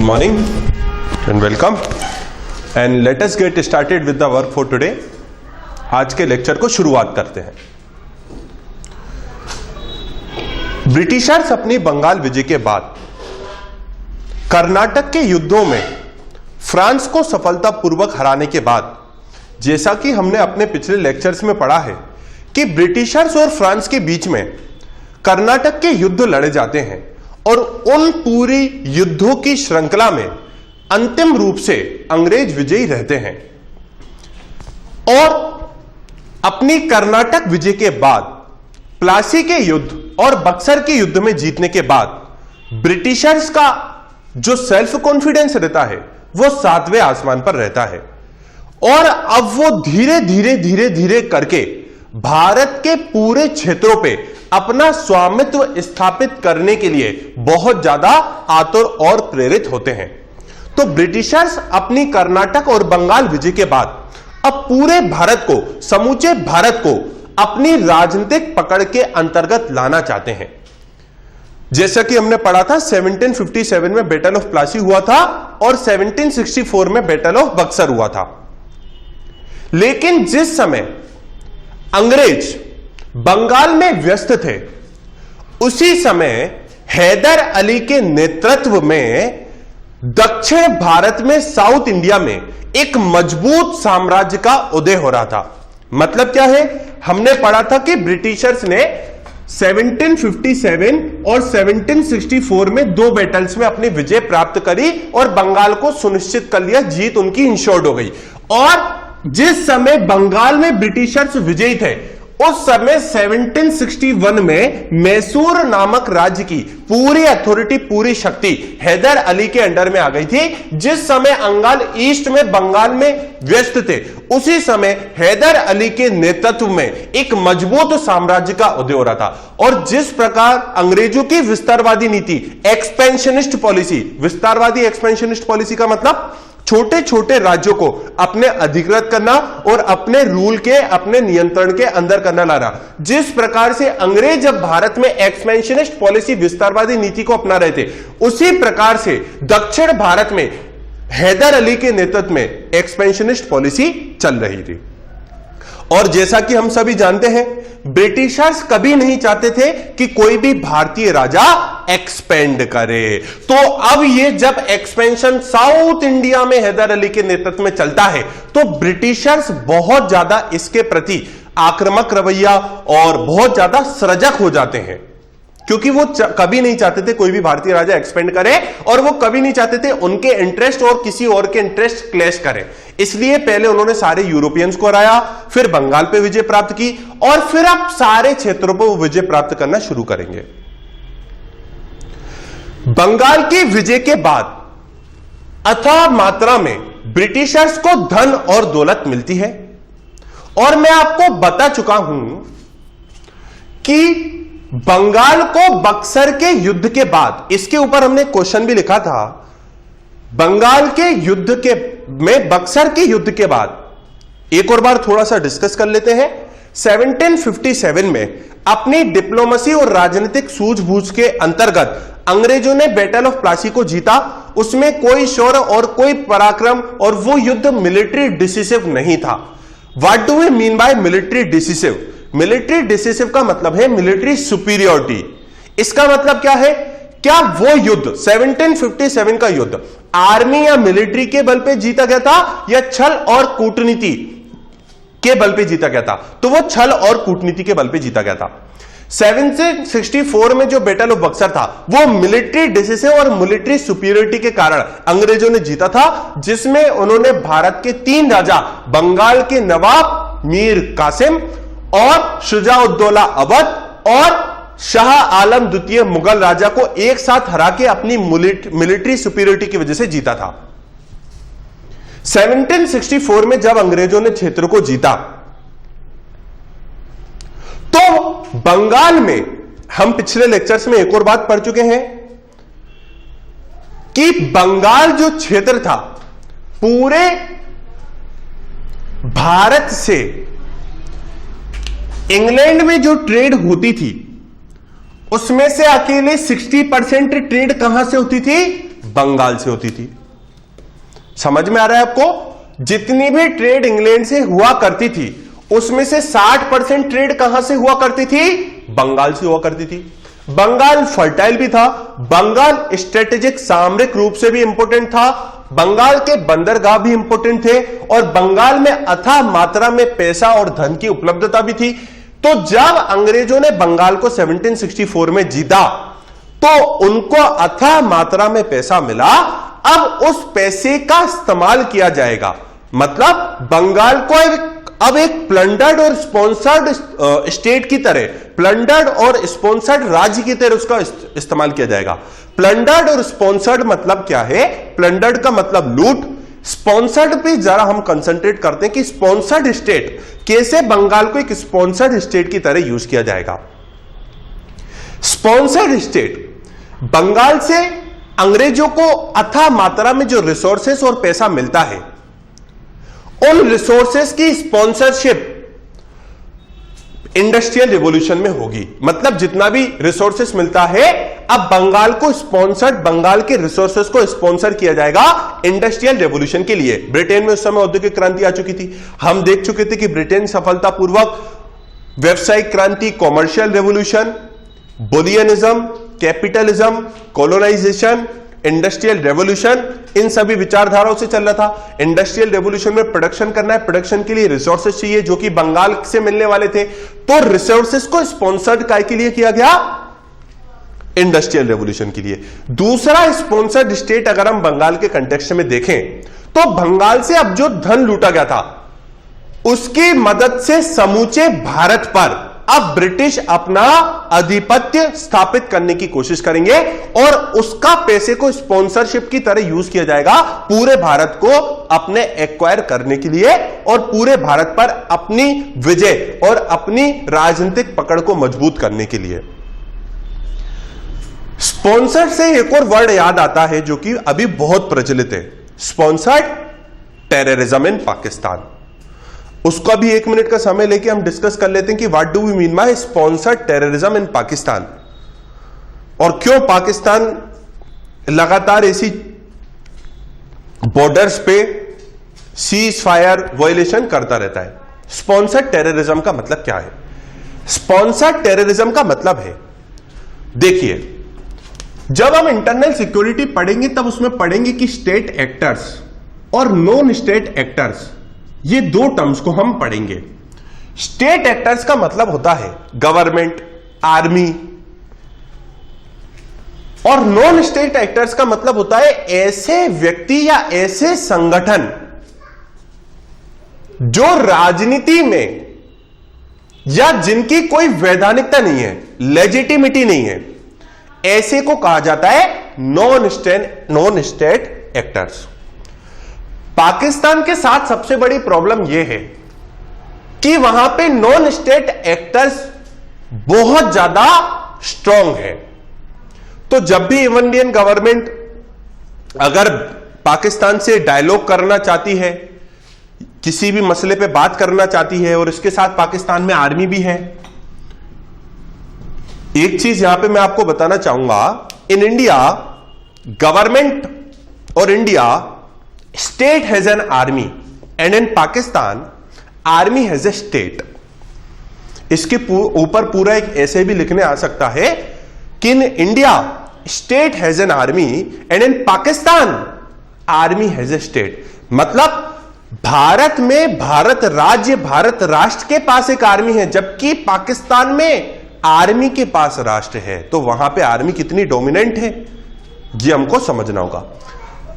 morning and welcome and let us get started with the work for today. आज के lecture को शुरुआत करते हैं। ब्रिटिशर्स अपनी बंगाल विजय के बाद कर्नाटक के युद्धों में फ्रांस को सफलतापूर्वक हराने के बाद, जैसा कि हमने अपने पिछले लेक्चर्स में पढ़ा है कि ब्रिटिशर्स और फ्रांस के बीच में कर्नाटक के युद्ध लड़े जाते हैं और उन पूरी युद्धों की श्रृंखला में अंतिम रूप से अंग्रेज विजयी रहते हैं। और अपनी कर्नाटक विजय के बाद, प्लासी के युद्ध और बक्सर के युद्ध में जीतने के बाद ब्रिटिशर्स का जो सेल्फ कॉन्फिडेंस रहता है वो 7वें आसमान पर रहता है और अब वो धीरे धीरे करके भारत के पूरे क्षेत्रों पे अपना स्वामित्व स्थापित करने के लिए बहुत ज्यादा आतुर और प्रेरित होते हैं। तो ब्रिटिशर्स अपनी कर्नाटक और बंगाल विजय के बाद अब पूरे भारत को, समूचे भारत को अपनी राजनीतिक पकड़ के अंतर्गत लाना चाहते हैं। जैसा कि हमने पढ़ा था 1757 में बैटल ऑफ प्लासी हुआ था और 1764 में बैटल ऑफ बक्सर हुआ था। लेकिन जिस समय अंग्रेज बंगाल में व्यस्त थे, उसी समय हैदर अली के नेतृत्व में दक्षिण भारत में, साउथ इंडिया में एक मजबूत साम्राज्य का उदय हो रहा था। मतलब क्या है? हमने पढ़ा था कि ब्रिटिशर्स ने 1757 और 1764 में 2 बैटल्स में अपनी विजय प्राप्त करी और बंगाल को सुनिश्चित कर लिया, जीत उनकी इंश्योर्ड हो गई। और जिस समय बंगाल में ब्रिटिशर्स विजयी थे, उस समय 1761 में मैसूर नामक राज्य की पूरी अथॉरिटी, पूरी शक्ति हैदर अली के अंडर में आ गई थी। जिस समय अंगाल ईस्ट में बंगाल में व्यस्त थे, उसी समय हैदर अली के नेतृत्व में एक मजबूत साम्राज्य का उदय हो रहा था। और जिस प्रकार अंग्रेजों की विस्तारवादी नीति, एक्सपेंशनिस्ट पॉलिसी, विस्तारवादी एक्सपेंशनिस्ट पॉलिसी का मतलब छोटे छोटे राज्यों को अपने अधिकृत करना और अपने रूल के, अपने नियंत्रण के अंदर करना लाना, जिस प्रकार से अंग्रेज जब भारत में एक्सपेंशनिस्ट पॉलिसी, विस्तारवादी नीति को अपना रहे थे, उसी प्रकार से दक्षिण भारत में हैदर अली के नेतृत्व में एक्सपेंशनिस्ट पॉलिसी चल रही थी। और जैसा कि हम सभी जानते हैं, ब्रिटिशर्स कभी नहीं चाहते थे कि कोई भी भारतीय राजा एक्सपेंड करे। तो अब ये जब एक्सपेंशन साउथ इंडिया में हैदर अली के नेतृत्व में चलता है, तो ब्रिटिशर्स बहुत ज्यादा इसके प्रति आक्रामक रवैया और बहुत ज्यादा सजग हो जाते हैं, क्योंकि वो कभी नहीं चाहते थे कोई भी भारतीय राजा एक्सपेंड करे और वो कभी नहीं चाहते थे उनके इंटरेस्ट और किसी और के इंटरेस्ट क्लैश करें। इसलिए पहले उन्होंने सारे यूरोपियंस को हराया, फिर बंगाल पे विजय प्राप्त की और फिर अब सारे क्षेत्रों पर वो विजय प्राप्त करना शुरू करेंगे। बंगाल की विजय के बाद अथाह मात्रा में ब्रिटिशर्स को धन और दौलत मिलती है और मैं आपको बता चुका हूं कि बंगाल को बक्सर के युद्ध के बाद, इसके ऊपर हमने क्वेश्चन भी लिखा था, बंगाल के युद्ध के में बक्सर के युद्ध के बाद एक और बार थोड़ा सा डिस्कस कर लेते हैं। 1757 में अपनी डिप्लोमेसी और राजनीतिक सूझबूझ के अंतर्गत अंग्रेजों ने बैटल ऑफ प्लासी को जीता। उसमें कोई शौर्य और कोई पराक्रम, और वो युद्ध मिलिट्री डिसिसिव नहीं था। What do we mean by military decisive? Military decisive का मतलब है मिलिट्री सुपीरियरिटी। इसका मतलब क्या है? क्या वो युद्ध 1757 का युद्ध आर्मी या मिलिट्री के बल पे जीता गया था या छल और कूटनीति के बल पे जीता गया था? तो वो छल और कूटनीति के बल पे जीता गया था। 1764 में जो बैटल ऑफ बक्सर था, वो मिलिट्री डिसिसिव और मिलिट्री सुपीरियरिटी के कारण अंग्रेजों ने जीता था, जिसमें उन्होंने भारत के 3 राजा, बंगाल के नवाब मीर कासिम और शुजाउद्दौला अवध और शाह आलम द्वितीय मुगल राजा को एक साथ हरा के अपनी मिलिट्री सुपीरियरिटी की वजह से जीता था। 1764 में जब अंग्रेजों ने क्षेत्र को जीता, तो बंगाल में हम पिछले लेक्चर्स में एक और बात पढ़ चुके हैं कि बंगाल जो क्षेत्र था, पूरे भारत से इंग्लैंड में जो ट्रेड होती थी, उसमें से अकेले 60% ट्रेड कहां से होती थी? बंगाल से होती थी। समझ में आ रहा है आपको? जितनी भी ट्रेड इंग्लैंड से हुआ करती थी उसमें से 60% ट्रेड कहां से हुआ करती थी? बंगाल से हुआ करती थी। बंगाल फर्टाइल भी था, बंगाल स्ट्रेटेजिक सामरिक रूप से भी इंपोर्टेंट था, बंगाल के बंदरगाह भी इंपोर्टेंट थे और बंगाल में अथाह मात्रा में पैसा और धन की उपलब्धता भी थी। तो जब अंग्रेजों ने बंगाल को 1764 में जीता तो उनको अथाह मात्रा में पैसा मिला। अब उस पैसे का इस्तेमाल किया जाएगा, मतलब बंगाल को अब एक प्लंडर्ड और स्पॉन्सर्ड स्टेट की तरह, प्लंडर्ड और स्पॉन्सर्ड राज्य की तरह उसका इस्तेमाल किया जाएगा। प्लंडर्ड और स्पॉन्सर्ड मतलब क्या है? प्लंडर्ड का मतलब लूट, स्पॉन्सर्ड पे जरा हम कंसंट्रेट करते हैं कि स्पॉन्सर्ड स्टेट कैसे बंगाल को एक स्पॉन्सर्ड स्टेट की तरह यूज किया जाएगा। स्पॉन्सर्ड स्टेट, बंगाल से अंग्रेजों को अथाह मात्रा में जो रिसोर्सेस और पैसा मिलता है, उन रिसोर्सेस की स्पॉन्सरशिप इंडस्ट्रियल रिवॉल्यूशन में होगी। मतलब जितना भी रिसोर्सेस मिलता है अब बंगाल को स्पॉन्सर्ड, बंगाल के रिसोर्सेस को स्पॉन्सर किया जाएगा इंडस्ट्रियल रेवोल्यूशन के लिए। ब्रिटेन में उस समय औद्योगिक क्रांति आ चुकी थी। हम देख चुके थे कि ब्रिटेन सफलतापूर्वक व्यावसायिक क्रांति, commercial revolution, bullionism, capitalism, colonization, industrial revolution, इन सभी विचारधाराओं से चल रहा था। इंडस्ट्रियल रेवोल्यूशन में प्रोडक्शन करना है, प्रोडक्शन के लिए रिसोर्सेस चाहिए जो कि बंगाल से मिलने वाले थे, तो रिसोर्सेस को स्पॉन्सर्ड काय के लिए किया गया? इंडस्ट्रियल रेवोल्यूशन के लिए। दूसरा स्पॉन्सर्ड स्टेट अगर हम बंगाल के कंटेक्स्ट में देखें तो बंगाल से अब जो धन लूटा गया था उसकी मदद से समूचे भारत पर अब ब्रिटिश अपना आधिपत्य स्थापित करने की कोशिश करेंगे और उसका पैसे को स्पॉन्सरशिप की तरह यूज किया जाएगा पूरे भारत को अपने एक्वायर करने के लिए और पूरे भारत पर अपनी विजय और अपनी राजनीतिक पकड़ को मजबूत करने के लिए। स्पॉन्सर्ड से एक और वर्ड याद आता है जो कि अभी बहुत प्रचलित है, स्पॉन्सर्ड टेररिज्म इन पाकिस्तान। उसका भी 1 मिनट का समय लेके हम डिस्कस कर लेते हैं कि what do we mean by sponsored terrorism in Pakistan और क्यों पाकिस्तान लगातार ऐसी बॉर्डर्स पे सीज फायर वायलेशन करता रहता है। स्पॉन्सर्ड टेररिज्म का मतलब क्या है? स्पॉन्सर्ड टेररिज्म का मतलब है, देखिए जब हम इंटरनल सिक्योरिटी पढ़ेंगे तब उसमें पढ़ेंगे कि स्टेट एक्टर्स और नॉन स्टेट एक्टर्स, ये दो टर्म्स को हम पढ़ेंगे। स्टेट एक्टर्स का मतलब होता है गवर्नमेंट, आर्मी, और नॉन स्टेट एक्टर्स का मतलब होता है ऐसे व्यक्ति या ऐसे संगठन जो राजनीति में या जिनकी कोई वैधानिकता नहीं है, लेजिटिमिटी नहीं है, ऐसे को कहा जाता है नॉन स्टेट एक्टर्स। पाकिस्तान के साथ सबसे बड़ी प्रॉब्लम यह है कि वहां पे नॉन स्टेट एक्टर्स बहुत ज्यादा स्ट्रांग है। तो जब भी इंडियन गवर्नमेंट अगर पाकिस्तान से डायलॉग करना चाहती है, किसी भी मसले पे बात करना चाहती है और इसके साथ पाकिस्तान में आर्मी भी है, एक चीज यहां पे मैं आपको बताना चाहूंगा, इन इंडिया गवर्नमेंट और India state has an army and in Pakistan army has a state. इसके ऊपर पूरा एक ऐसे भी लिखने आ सकता है कि in India state has an army and in Pakistan army has a state. मतलब भारत में भारत राज्य, भारत राष्ट्र के पास एक आर्मी है, जबकि पाकिस्तान में आर्मी के पास राष्ट्र है। तो वहां पे आर्मी कितनी डोमिनेंट है ये हमको समझना होगा।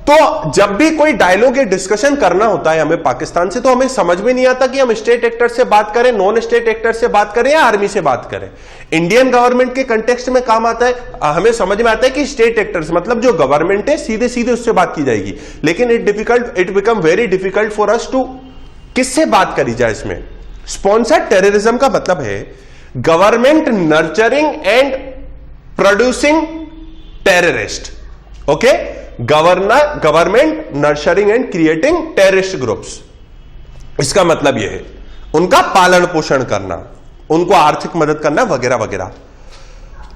तो जब भी कोई डायलॉग या डिस्कशन करना होता है हमें पाकिस्तान से, तो हमें समझ में नहीं आता कि हम स्टेट एक्टर से बात करें, नॉन स्टेट एक्टर से बात करें या आर्मी से बात करें। इंडियन गवर्नमेंट के कंटेक्स्ट में काम आता है, हमें समझ में आता है कि स्टेट एक्टर्स मतलब जो गवर्नमेंट है सीधे सीधे उससे बात की जाएगी। लेकिन it become very difficult for us to किससे बात करी जाए इसमें। स्पॉन्सर्ड टेररिज्म का मतलब है government nurturing and producing terrorist. Okay, government nurturing and creating terrorist groups, इसका मतलब यह है उनका पालन पोषण करना, उनको आर्थिक मदद करना वगैरह वगैरह।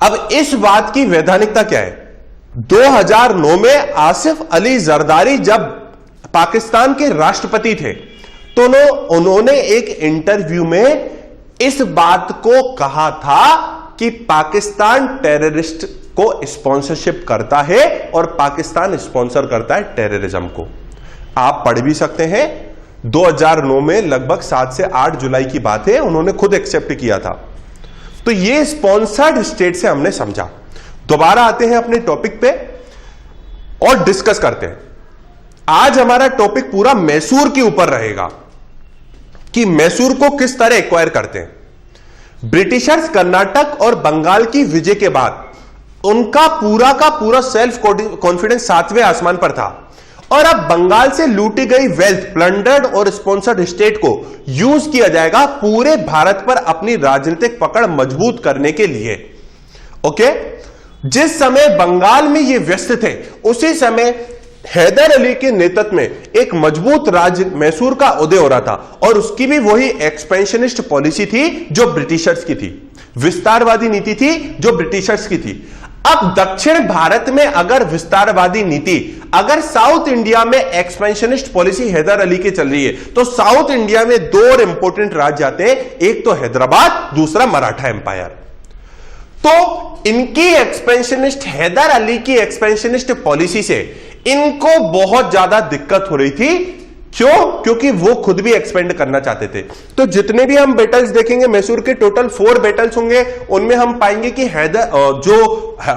अब इस बात की वैधानिकता क्या है? 2009 में आसिफ अली जरदारी जब पाकिस्तान के राष्ट्रपति थे तो उन्होंने एक इंटरव्यू में इस बात को कहा था कि पाकिस्तान टेररिस्ट को स्पॉन्सरशिप करता है और पाकिस्तान स्पॉन्सर करता है टेररिज्म को। आप पढ़ भी सकते हैं, 2009 में लगभग 7 से 8 जुलाई की बात है, उन्होंने खुद एक्सेप्ट किया था। तो ये स्पॉन्सर्ड स्टेट से हमने समझा। दोबारा आते हैं अपने टॉपिक पे और डिस्कस करते हैं। आज हमारा टॉपिक पूरा मैसूर के ऊपर रहेगा कि मैसूर को किस तरह एक्वायर करते हैं। ब्रिटिशर्स कर्नाटक और बंगाल की विजय के बाद उनका पूरा का पूरा सेल्फ कॉन्फिडेंस 7वें आसमान पर था और अब बंगाल से लूटी गई वेल्थ, प्लंडर्ड और स्पॉन्सर्ड स्टेट को यूज किया जाएगा पूरे भारत पर अपनी राजनीतिक पकड़ मजबूत करने के लिए। ओके, जिस समय बंगाल में ये व्यस्त थे उसी समय हैदर अली के नेतृत्व में एक मजबूत राज्य मैसूर का उदय हो रहा था और उसकी भी वही एक्सपेंशनिस्ट पॉलिसी थी जो ब्रिटिशर्स की थी, विस्तारवादी नीति थी जो ब्रिटिशर्स की थी। अब दक्षिण भारत में अगर विस्तारवादी नीति, अगर साउथ इंडिया में एक्सपेंशनिस्ट पॉलिसी हैदर अली की चल रही है तो साउथ इंडिया में 2 और इंपॉर्टेंट राज्य आते हैं, एक तो हैदराबाद, दूसरा मराठा एम्पायर। तो इनकी एक्सपेंशनिस्ट, हैदर अली की एक्सपेंशनिस्ट पॉलिसी से इनको बहुत ज्यादा दिक्कत हो रही थी। क्यों? क्योंकि वो खुद भी एक्सपेंड करना चाहते थे। तो जितने भी हम बैटल्स देखेंगे मैसूर के, टोटल 4 बैटल्स होंगे, उनमें हम पाएंगे कि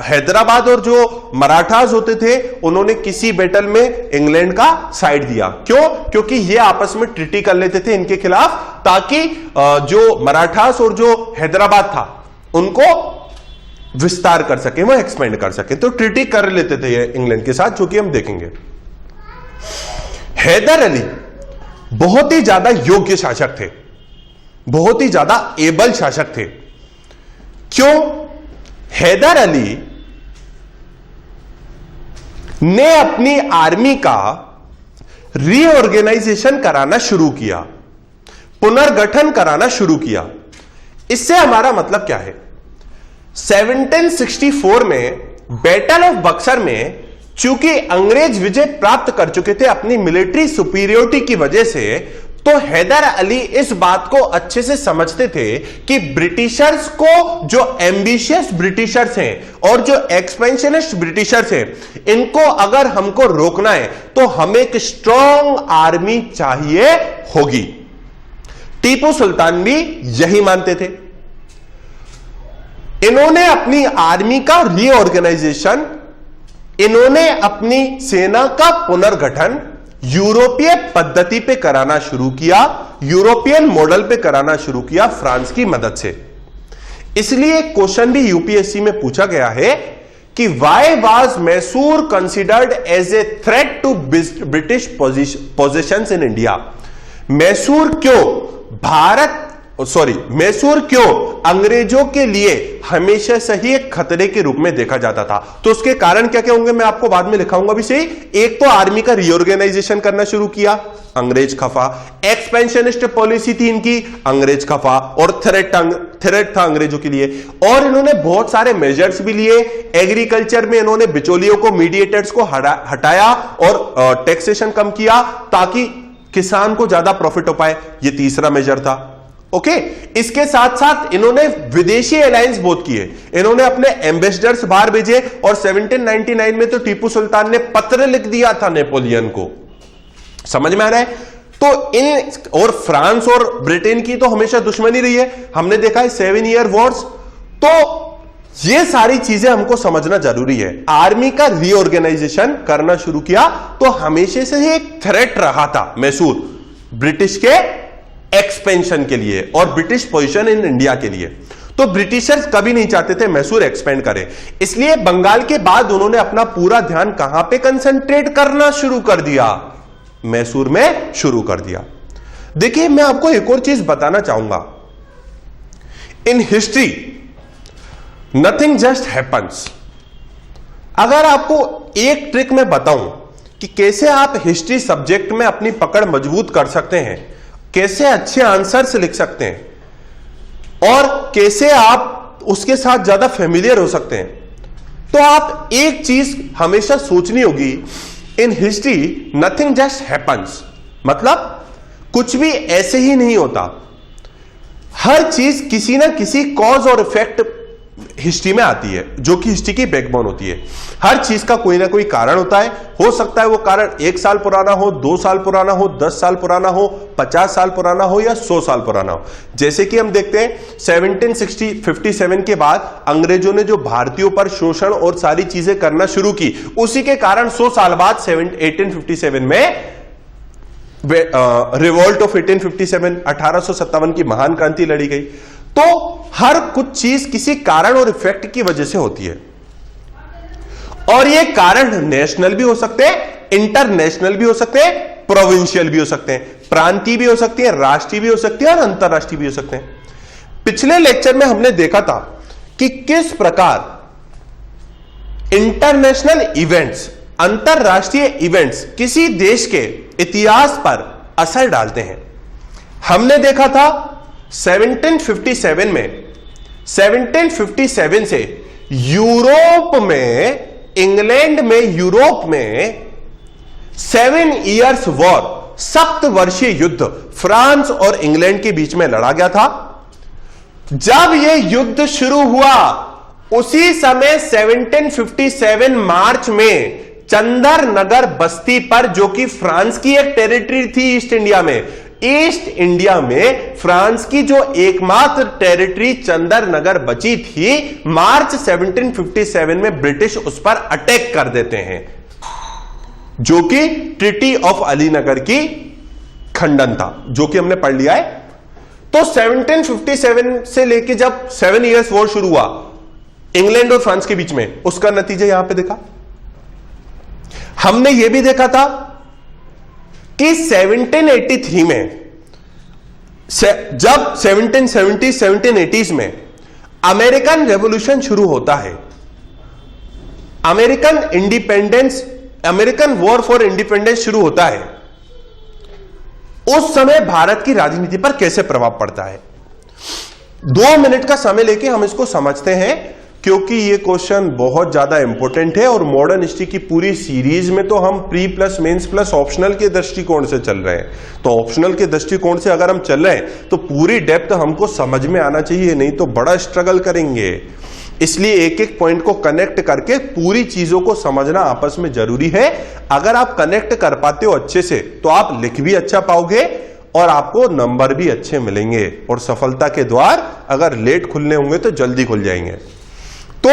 हैदराबाद और जो मराठास होते थे उन्होंने किसी बैटल में इंग्लैंड का साइड दिया। क्यों? क्योंकि ये आपस में ट्रीटी कर लेते थे इनके खिलाफ, ताकि जो मराठास और जो हैदराबाद था उनको विस्तार कर सके, वो एक्सपेंड कर सके। तो ट्रीटी कर लेते थे ये इंग्लैंड के साथ, जो कि हम देखेंगे। हैदर अली बहुत ही ज्यादा योग्य शासक थे, बहुत ही ज्यादा एबल शासक थे। क्यों? हैदर अली ने अपनी आर्मी का रीऑर्गेनाइजेशन कराना शुरू किया, पुनर्गठन कराना शुरू किया। इससे हमारा मतलब क्या है? 1764 में बैटल ऑफ बक्सर में चूंकि अंग्रेज विजय प्राप्त कर चुके थे अपनी मिलिट्री सुपीरियोरिटी की वजह से, तो हैदर अली इस बात को अच्छे से समझते थे कि ब्रिटिशर्स को, जो एम्बिशियस ब्रिटिशर्स हैं और जो एक्सपेंशनिस्ट ब्रिटिशर्स हैं, इनको अगर हमको रोकना है तो हमें एक स्ट्रॉन्ग आर्मी चाहिए होगी। टीपू सुल्तान भी यही मानते थे। इन्होंने अपनी आर्मी का रीऑर्गेनाइजेशन, इन्होंने अपनी सेना का पुनर्गठन यूरोपीय पद्धति पे कराना शुरू किया, यूरोपियन मॉडल पे कराना शुरू किया फ्रांस की मदद से। इसलिए क्वेश्चन भी यूपीएससी में पूछा गया है कि why was Mysore considered as a threat to British positions in India. Mysore क्यों अंग्रेजों के लिए हमेशा से ही एक खतरे के रूप में देखा जाता था? तो उसके कारण क्या क्या होंगे मैं आपको बाद में लिखाऊंगा भी सही। एक तो आर्मी का रीऑर्गेनाइजेशन करना शुरू किया, अंग्रेज खफा। एक्सपेंशनिस्ट पॉलिसी थी इनकी, अंग्रेज खफा। और थ्रेट था अंग्रेजों के लिए। और इन्होंने बहुत सारे मेजर्स भी लिए। एग्रीकल्चर में इन्होंने बिचौलियों को, मीडिएटर्स को हटाया और टैक्सेशन कम किया ताकि किसान को ज्यादा प्रॉफिट हो पाए। ये तीसरा मेजर था। ओके, इसके साथ साथ इन्होंने विदेशी अलायंस बहुत किए। इन्होंने अपने एम्बेसडर्स बाहर भेजे और 1799 में तो टीपू सुल्तान ने पत्र लिख दिया था नेपोलियन को। समझ में आ रहा है? तो और फ्रांस और ब्रिटेन की तो हमेशा दुश्मनी रही है, हमने देखा है 7 ईयर वॉर्स। तो ये सारी चीजें हमको समझना जरूरी है। आर्मी का रीऑर्गेनाइजेशन करना शुरू किया तो हमेशा से ही एक थ्रेट रहा था मैसूर ब्रिटिश के एक्सपेंशन के लिए और ब्रिटिश पोजीशन इन इंडिया के लिए। तो ब्रिटिशर्स कभी नहीं चाहते थे मैसूर एक्सपेंड करे। इसलिए बंगाल के बाद उन्होंने अपना पूरा ध्यान कहां पे कंसंट्रेट करना शुरू कर दिया? मैसूर में शुरू कर दिया। देखिए, मैं आपको एक और चीज बताना चाहूंगा। In history nothing just happens. अगर आपको एक ट्रिक मैं बताऊं कि कैसे आप हिस्ट्री सब्जेक्ट में अपनी पकड़ मजबूत कर सकते हैं, कैसे अच्छे आंसर्स लिख सकते हैं और कैसे आप उसके साथ ज्यादा फेमिलियर हो सकते हैं, तो आप एक चीज हमेशा सोचनी होगी, in history nothing just happens, मतलब कुछ भी ऐसे ही नहीं होता, हर चीज किसी ना किसी कॉज और इफेक्ट हिस्ट्री में आती है, जो कि हिस्ट्री की बैकबोन होती है। हर चीज का कोई ना कोई कारण होता है, हो सकता है वो कारण 1 साल पुराना हो, 2 साल पुराना हो, 10 साल पुराना हो, 50 साल पुराना हो या 100 साल पुराना हो। जैसे कि हम देखते हैं 1757 के बाद अंग्रेजों ने जो भारतीयों पर शोषण और सारी चीजें करना शुरू की, उसी के कारण 100 साल बाद 1857 में रिवोल्ट ऑफ 1857 1857 की महान क्रांति लड़ी गई। तो हर कुछ चीज किसी कारण और इफेक्ट की वजह से होती है, और ये कारण नेशनल भी हो सकते हैं, इंटरनेशनल भी हो सकते हैं, प्रोविंशियल भी हो सकते हैं, प्रांतीय भी हो सकती है, राष्ट्रीय भी हो सकती है और अंतरराष्ट्रीय भी हो सकते हैं। पिछले लेक्चर में हमने देखा था कि किस प्रकार इंटरनेशनल इवेंट्स, अंतरराष्ट्रीय इवेंट्स किसी देश के इतिहास पर असर डालते हैं। हमने देखा था 1757 से यूरोप में, इंग्लैंड में, यूरोप में 7 इयर्स वॉर, 7 वर्षीय युद्ध फ्रांस और इंग्लैंड के बीच में लड़ा गया था। जब यह युद्ध शुरू हुआ उसी समय 1757 मार्च में चंदर नगर बस्ती पर, जो कि फ्रांस की एक टेरिटरी थी ईस्ट इंडिया में, ईस्ट इंडिया में फ्रांस की जो एकमात्र टेरिटरी चंदर नगर बची थी, मार्च 1757 में ब्रिटिश उस पर अटैक कर देते हैं, जो कि ट्रीटी ऑफ अलीनगर की खंडन था, जो कि हमने पढ़ लिया है। तो 1757 से लेके जब 7 इयर्स वॉर शुरू हुआ इंग्लैंड और फ्रांस के बीच में, उसका नतीजा यहां पे देखा। हमने यह भी देखा था कि 1783 में, जब 1780s में अमेरिकन रेवोल्यूशन शुरू होता है, अमेरिकन वॉर फॉर इंडिपेंडेंस शुरू होता है, उस समय भारत की राजनीति पर कैसे प्रभाव पड़ता है। 2 मिनट का समय लेके हम इसको समझते हैं, क्योंकि ये क्वेश्चन बहुत ज्यादा इंपॉर्टेंट है और मॉडर्न हिस्ट्री की पूरी सीरीज में तो हम pre plus mains plus optional के दृष्टिकोण से चल रहे हैं। तो ऑप्शनल के दृष्टिकोण से अगर हम चल रहे हैं तो पूरी डेप्थ हमको समझ में आना चाहिए, नहीं तो बड़ा स्ट्रगल करेंगे। इसलिए एक एक पॉइंट को कनेक्ट करके पूरी चीजों को समझना आपस में जरूरी है। अगर आप कनेक्ट कर पाते हो अच्छे से तो आप लिख भी अच्छा पाओगे और आपको नंबर भी अच्छे मिलेंगे, और सफलता के द्वार अगर लेट खुलने होंगे तो जल्दी खुल जाएंगे। तो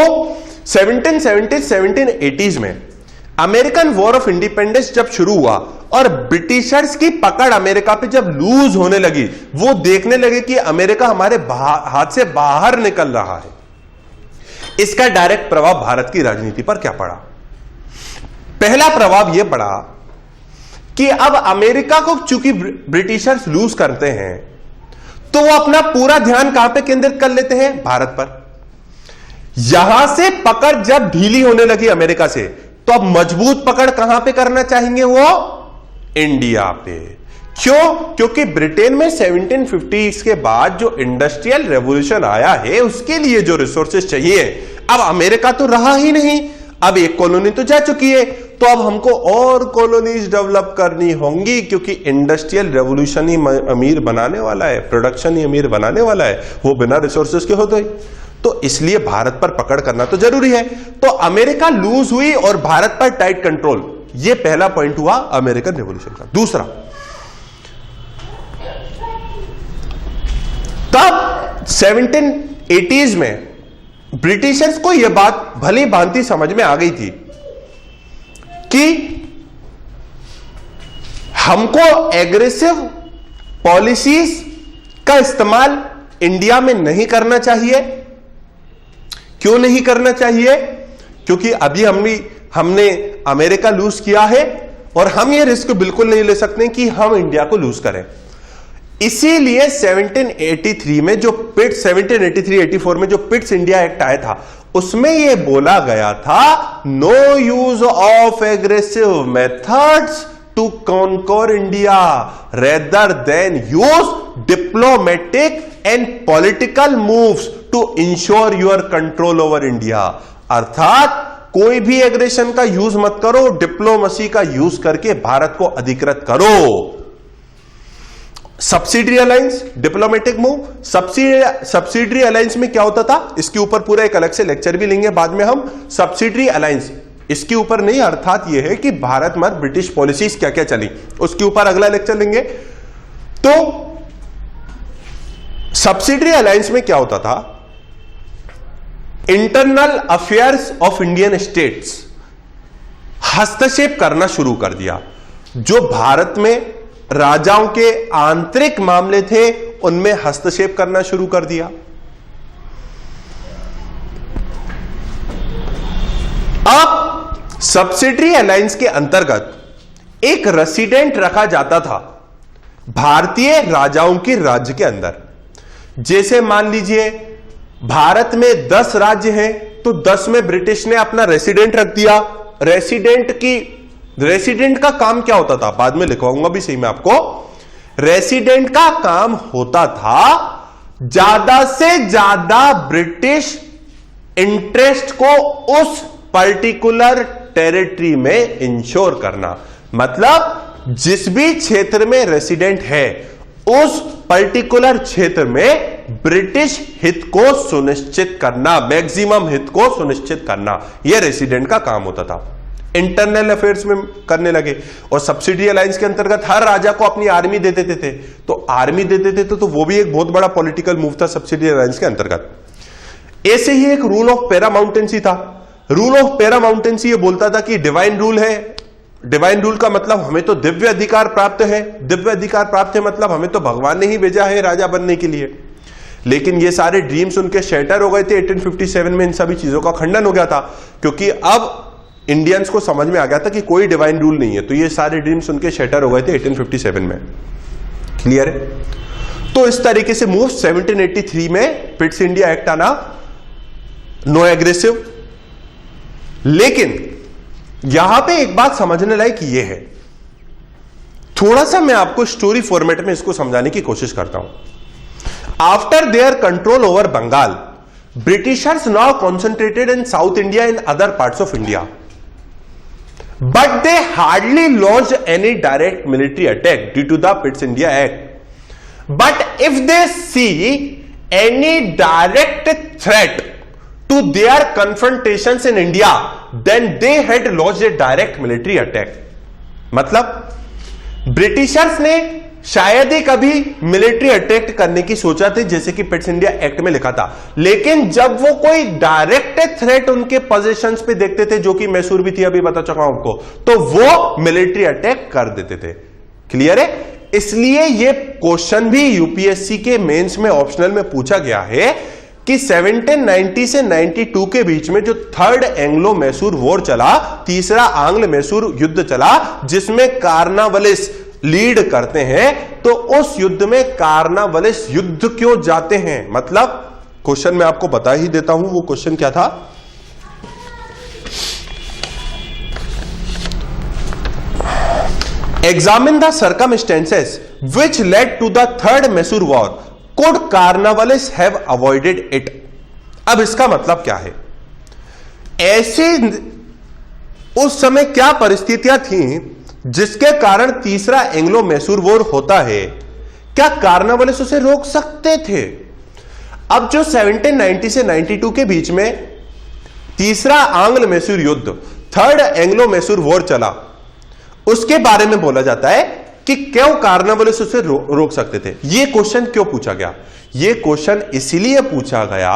1780s में अमेरिकन वॉर ऑफ इंडिपेंडेंस जब शुरू हुआ और ब्रिटिशर्स की पकड़ अमेरिका पे जब लूज होने लगी, वो देखने लगे कि अमेरिका हमारे हाथ से बाहर निकल रहा है, इसका डायरेक्ट प्रभाव भारत की राजनीति पर क्या पड़ा। पहला प्रभाव यह पड़ा कि अब अमेरिका को चूंकि ब्रिटिशर्स लूज करते हैं तो वो अपना पूरा ध्यान कहां पे केंद्रित कर लेते हैं, भारत पर। यहां से पकड़ जब ढीली होने लगी अमेरिका से, तो अब मजबूत पकड़ कहां पे करना चाहेंगे, वो इंडिया पे। क्यों? क्योंकि ब्रिटेन में 1750s के बाद जो इंडस्ट्रियल रेवोल्यूशन आया है, उसके लिए जो रिसोर्सेज चाहिए, अब अमेरिका तो रहा ही नहीं, अब एक कॉलोनी तो जा चुकी है, तो अब हमको और कॉलोनीज डेवलप करनी होंगी, क्योंकि इंडस्ट्रियल रेवोल्यूशन ही अमीर बनाने वाला है, प्रोडक्शन ही अमीर बनाने वाला है, वो बिना रिसोर्सेज के होते ही। तो इसलिए भारत पर पकड़ करना तो जरूरी है। तो अमेरिका लूज हुई और भारत पर टाइट कंट्रोल, यह पहला पॉइंट हुआ अमेरिकन रेवोल्यूशन का। दूसरा, तब 1780s में ब्रिटिशर्स को यह बात भली भांति समझ में आ गई थी कि हमको एग्रेसिव पॉलिसीज का इस्तेमाल इंडिया में नहीं करना चाहिए। क्यों नहीं करना चाहिए? क्योंकि अभी हमने अमेरिका लूज किया है और हम ये रिस्क बिल्कुल नहीं ले सकते कि हम इंडिया को लूज करें। इसीलिए 1783 में जो 1783-84 में जो पिट्स इंडिया एक्ट आया था, उसमें यह बोला गया था, no use of aggressive methods to conquer India rather than use diplomatic and political moves to ensure your control over India. अर्थात कोई भी एग्रेशन का यूज मत करो, डिप्लोमेसी का यूज करके भारत को अधिकृत करो। Subsidiary alliance, diplomatic move. Subsidiary alliance में क्या होता था, इसके ऊपर पूरा एक अलग से लेक्चर भी लेंगे बाद में हम। सब्सिडरी अलायंस इसके ऊपर नहीं, अर्थात यह है कि भारत में ब्रिटिश पॉलिसीज क्या क्या चली, उसके ऊपर अगला लेक्चर लेंगे। तो सब्सिडरी अलायंस में क्या होता था, internal affairs of Indian states हस्तक्षेप करना शुरू कर दिया। जो भारत में राजाओं के आंतरिक मामले थे उनमें हस्तक्षेप करना शुरू कर दिया। अब सब्सिडरी अलायंस के अंतर्गत एक रेसिडेंट रखा जाता था भारतीय राजाओं के राज्य के अंदर। जैसे मान लीजिए भारत में 10 राज्य हैं, तो 10 में ब्रिटिश ने अपना रेसिडेंट रख दिया। रेसिडेंट का काम क्या होता था, बाद में लिखवाऊंगा भी सही मैं आपको। रेसिडेंट का काम होता था ज्यादा से ज्यादा ब्रिटिश इंटरेस्ट को उस पर्टिकुलर टेरिटरी में इंश्योर करना। मतलब जिस भी क्षेत्र में रेसिडेंट है उस पर्टिकुलर क्षेत्र में ब्रिटिश हित को सुनिश्चित करना, मैक्सिमम हित को सुनिश्चित करना, यह रेसिडेंट का काम होता था। इंटरनल अफेयर्स में करने लगे और सब्सिडी अलायंस के अंतर्गत हर राजा को अपनी आर्मी दे देते थे। तो आर्मी दे देते थे तो वो भी एक बहुत बड़ा पॉलिटिकल मूव था सब्सिडी अलायंस के अंतर्गत। ऐसे ही एक रूल ऑफ पैरामाउंटेंसी था। रूल ऑफ पैरामाउंटेंसी ये बोलता था कि डिवाइन रूल है। डिवाइन रूल का मतलब हमें तो दिव्य अधिकार प्राप्त है। दिव्य अधिकार प्राप्त है मतलब हमें तो भगवान ने ही भेजा है राजा बनने के लिए। लेकिन ये सारे ड्रीम्स उनके शैटर हो गए थे 1857 में। इन सभी चीजों का खंडन हो गया था क्योंकि अब इंडियंस को समझ में आ गया था कि कोई डिवाइन रूल नहीं है। तो ये सारे ड्रीम्स उनके शैटर हो गए थे 1857 में। क्लियर है? तो इस तरीके से मूव 1783 में पिट्स इंडिया एक्ट आना, नो एग्रेसिव। लेकिन यहां पे एक बात समझने लायक ये है, थोड़ा सा मैं आपको स्टोरी फॉर्मेट में इसको समझाने की कोशिश करता हूं। After their control over Bengal, Britishers now concentrated in South India in other parts of India, but they hardly launched any direct military attack due to the Pitt's India Act. But if they see any direct threat to their confrontations in India, then they had launched a direct military attack. मतलब Britishers ने शायद ही कभी military attack करने की सोचा थी, जैसे कि पिट्स इंडिया एक्ट में लिखा था। लेकिन जब वो कोई डायरेक्ट थ्रेट उनके पोजीशंस पे देखते थे, जो कि मैसूर भी थी, अभी बता चुका हूं आपको, तो वो मिलिट्री अटैक कर देते थे। क्लियर है? इसलिए ये क्वेश्चन भी यूपीएससी के मेंस में ऑप्शनल में पूछा गया है कि 1790 से 92 के बीच में जो थर्ड एंग्लो मैसूर वॉर चला, तीसरा आंग्ल मैसूर युद्ध चला, जिसमें कार्नावलिस लीड करते हैं, तो उस युद्ध में कार्नावलिस युद्ध क्यों जाते हैं? मतलब क्वेश्चन मैं आपको बता ही देता हूं वो क्वेश्चन क्या था। Examine the circumstances which led to the third Mysore war, could Cornwallis have avoided it. अब इसका मतलब क्या है? ऐसे उस समय क्या परिस्थितियां थी जिसके कारण तीसरा एंग्लो मैसूर वॉर होता है? क्या कार्नावलिस उसे रोक सकते थे? अब जो 1790 से 92 के बीच में तीसरा आंग्ल मैसूर युद्ध, थर्ड एंग्लो मैसूर वॉर चला, उसके बारे में बोला जाता है कि क्यों कार्नावलिस उसे रोक सकते थे। यह क्वेश्चन क्यों पूछा गया? यह क्वेश्चन इसीलिए पूछा गया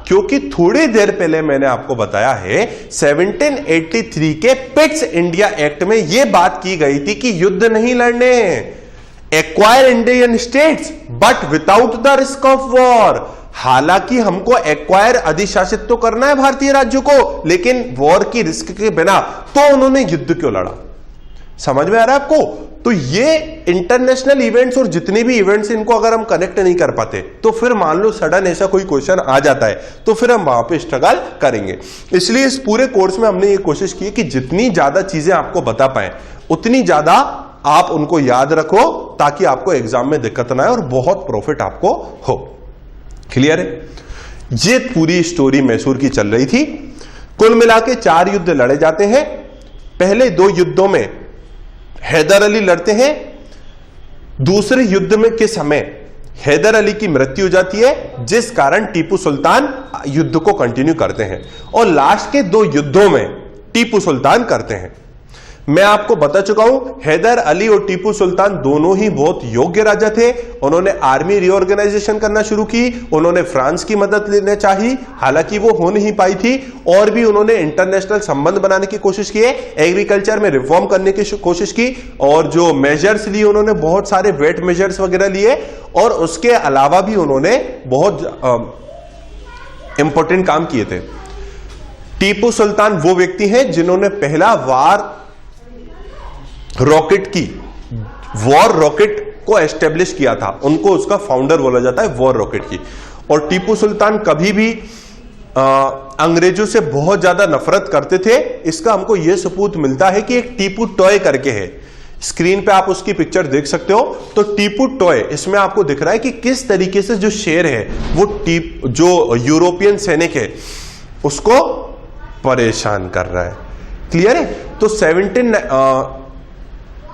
क्योंकि थोड़ी देर पहले मैंने आपको बताया है 1783 के पिट्स इंडिया एक्ट में यह बात की गई थी कि युद्ध नहीं लड़ने, acquire Indian states but without the risk of war. हालांकि हमको एक्वायर अधिशासित तो करना है भारतीय राज्यों को, लेकिन वॉर की रिस्क के बिना। तो उन्होंने युद्ध क्यों लड़ा? समझ में आ रहा है आपको? तो ये इंटरनेशनल इवेंट्स और जितने भी इवेंट्स, इनको अगर हम कनेक्ट नहीं कर पाते तो फिर मान लो सडन ऐसा कोई क्वेश्चन आ जाता है तो फिर हम वहां पे स्ट्रगल करेंगे। इसलिए इस पूरे कोर्स में हमने ये कोशिश की कि जितनी ज्यादा चीजें आपको बता पाए उतनी ज्यादा आप उनको याद रखो, ताकि आपको एग्जाम में दिक्कत ना आए और बहुत प्रॉफिट आपको हो। क्लियर है? ये पूरी स्टोरी मैसूर की चल रही थी। कुल मिला के 4 युद्ध लड़े जाते हैं। पहले 2 युद्धों में हैदर अली लड़ते हैं। दूसरे युद्ध में के समय हैदर अली की मृत्यु हो जाती है, जिस कारण टीपू सुल्तान युद्ध को कंटिन्यू करते हैं और लास्ट के 2 युद्धों में टीपू सुल्तान करते हैं। मैं आपको बता चुका हूं, हैदर अली और टीपू सुल्तान दोनों ही बहुत योग्य राजा थे। उन्होंने आर्मी रीऑर्गेनाइजेशन करना शुरू की, उन्होंने फ्रांस की मदद लेना चाही, हालांकि वो हो नहीं पाई थी। और भी उन्होंने इंटरनेशनल संबंध बनाने की कोशिश की, एग्रीकल्चर में रिफॉर्म करने की कोशिश की, और जो मेजर्स लिए उन्होंने बहुत सारे वेट मेजर्स वगैरह लिए, और उसके अलावा भी उन्होंने बहुत इंपॉर्टेंट काम किए थे। टीपू सुल्तान वो व्यक्ति हैं जिन्होंने पहला वॉर रॉकेट को एस्टेब्लिश किया था। उनको उसका फाउंडर बोला जाता है, वॉर रॉकेट की। और टीपू सुल्तान कभी भी अंग्रेजों से बहुत ज्यादा नफरत करते थे। इसका हमको यह सबूत मिलता है कि एक टीपू टॉय करके है, स्क्रीन पे आप उसकी पिक्चर देख सकते हो। तो टीपू टॉय, इसमें आपको दिख रहा है कि किस तरीके से जो शेर है वो जो यूरोपियन सैनिक है उसको परेशान कर रहा है। क्लियर है? तो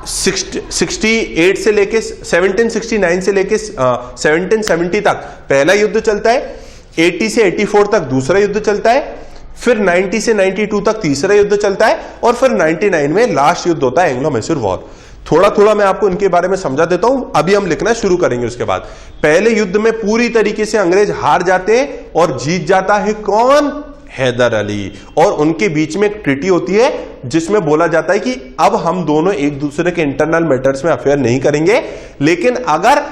1768 से लेके 1769 से लेके 1770 तक पहला युद्ध चलता है, 80 से 84 तक दूसरा युद्ध चलता है, फिर 90 से 92 तक तीसरा युद्ध चलता है, और फिर 99 में लास्ट युद्ध होता है एंग्लो मैसूर वॉर। थोड़ा थोड़ा मैं आपको इनके बारे में समझा देता हूं, अभी हम लिखना शुरू करेंगे। उसके बाद पहले युद्ध में पूरी तरीके से अंग्रेज हार जाते हैं और जीत जाता है कौन? हैदर अली। और उनके बीच में एक ट्रीटी होती है जिसमें बोला जाता है कि अब हम दोनों एक दूसरे के इंटरनल मैटर्स में अफेयर नहीं करेंगे, लेकिन अगर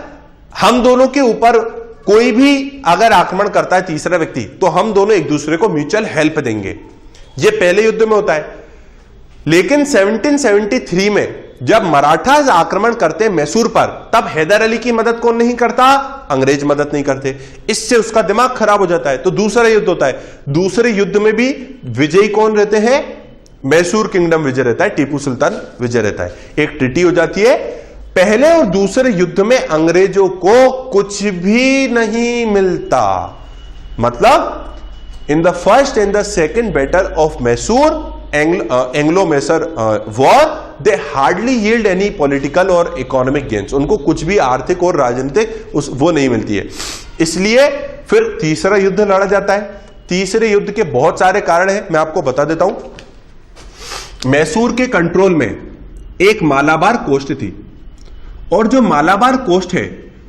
हम दोनों के ऊपर कोई भी अगर आक्रमण करता है तीसरा व्यक्ति, तो हम दोनों एक दूसरे को म्यूचुअल हेल्प देंगे। यह पहले युद्ध में होता है। लेकिन 1773 में जब मराठास आक्रमण करते मैसूर पर, तब हैदर अली की मदद कौन नहीं करता? अंग्रेज मदद नहीं करते। इससे उसका दिमाग खराब हो जाता है। तो दूसरा युद्ध होता है। दूसरे युद्ध में भी विजयी कौन रहते हैं? मैसूर किंगडम विजय रहता है, टीपू सुल्तान विजय रहता है। एक ट्रीटी हो जाती है। पहले और दूसरे युद्ध में अंग्रेजों को कुछ भी नहीं मिलता। मतलब in the first and the second battle of Mysore, Anglo Mysore war, they hardly yield any political और इकोनॉमिक गेन्स। उनको कुछ भी आर्थिक और राजनीतिक वो नहीं मिलती है। इसलिए फिर तीसरा युद्ध लड़ा जाता है। तीसरे युद्ध के बहुत सारे कारण हैं, मैं आपको बता देता हूं। मैसूर के कंट्रोल में एक मालाबार कोस्ट थी, और जो मालाबार कोस्ट है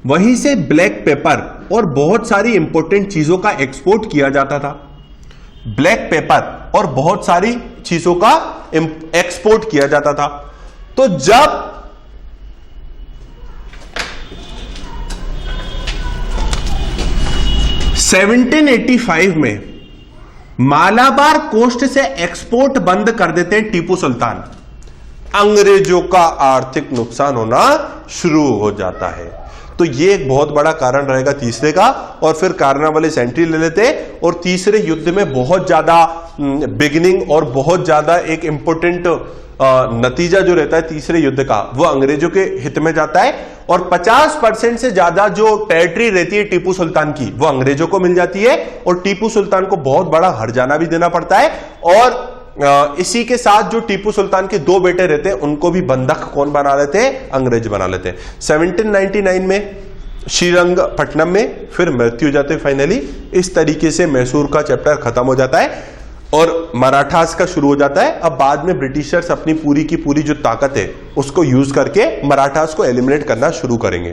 वहीं से ब्लैक पेपर और बहुत सारी इंपॉर्टेंट चीजों का एक्सपोर्ट किया जाता था। ब्लैक पेपर और बहुत सारी चीजों का एक्सपोर्ट किया जाता था। तो जब 1785 में मालाबार कोस्ट से एक्सपोर्ट बंद कर देते हैं टीपू सुल्तान, अंग्रेजों का आर्थिक नुकसान होना शुरू हो जाता है। तो ये एक बहुत बड़ा कारण रहेगा तीसरे का। और फिर कार्नावालिस एंट्री ले लेते हैं, और तीसरे युद्ध में बहुत ज्यादा बिगिनिंग और बहुत ज्यादा एक इंपॉर्टेंट नतीजा जो रहता है तीसरे युद्ध का, वो अंग्रेजों के हित में जाता है। और 50% से ज्यादा जो टेरिटरी रहती है टीपू सुल्तान की, वो अंग्रेजों को मिल जाती है, और टीपू सुल्तान को बहुत बड़ा हर्जाना भी देना पड़ता है। और इसी के साथ जो टीपू सुल्तान के 2 बेटे रहते हैं, उनको भी बंधक कौन बना लेते हैं? अंग्रेज बना लेते हैं। 1799 में श्रीरंगपट्टनम में फिर मृत्यु हो जाती है फाइनली। इस तरीके से मैसूर का चैप्टर खत्म हो जाता है और मराठास का शुरू हो जाता है। अब बाद में ब्रिटिशर्स अपनी पूरी की पूरी जो ताकत है उसको यूज करके मराठास को एलिमिनेट करना शुरू करेंगे।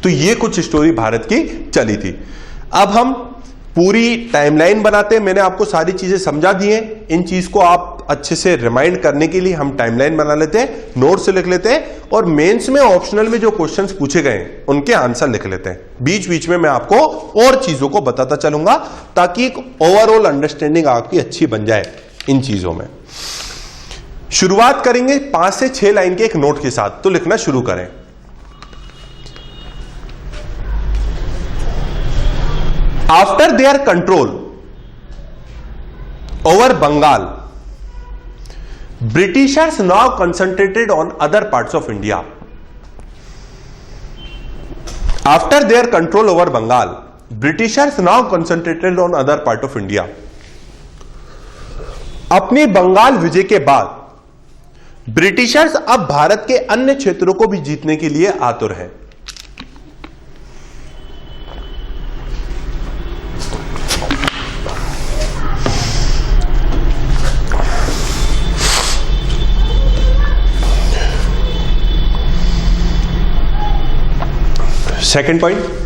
तो ये कुछ स्टोरी भारत की चली थी। अब हम पूरी टाइमलाइन बनाते हैं। मैंने आपको सारी चीजें समझा दी हैं। इन चीज को आप अच्छे से रिमाइंड करने के लिए हम टाइमलाइन बना लेते हैं, नोट से लिख लेते हैं, और मेंस में ऑप्शनल में जो क्वेश्चंस पूछे गए हैं उनके आंसर लिख लेते हैं। बीच बीच में मैं आपको और चीजों को बताता चलूंगा ताकि एक ओवरऑल अंडरस्टैंडिंग आपकी अच्छी बन जाए इन चीजों में। शुरुआत करेंगे 5 से 6 लाइन के एक नोट के साथ। तो लिखना शुरू करें। After their control over Bengal, Britishers now concentrated on other parts of India. After their control over Bengal, Britishers now concentrated on other part of India. अपनी बंगाल विजय के बाद ब्रिटिशर्स अब भारत के अन्य क्षेत्रों को भी जीतने के लिए आतुर हैं। Second point,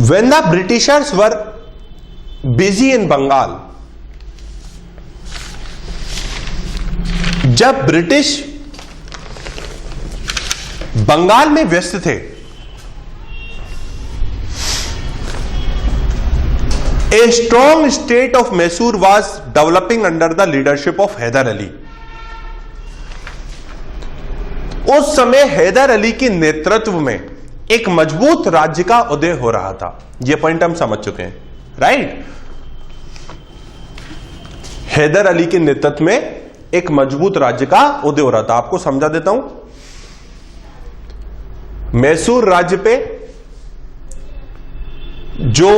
when the Britishers were busy in Bengal, जब ब्रिटिश बंगाल में व्यस्त थे, a strong state of Mysore was developing under the leadership of Haider Ali. उस समय हैदर अली के नेतृत्व में एक मजबूत राज्य का उदय हो रहा था। यह पॉइंट हम समझ चुके हैं, राइट। हैदर अली के नेतृत्व में एक मजबूत राज्य का उदय हो रहा था। आपको समझा देता हूं, मैसूर राज्य पे जो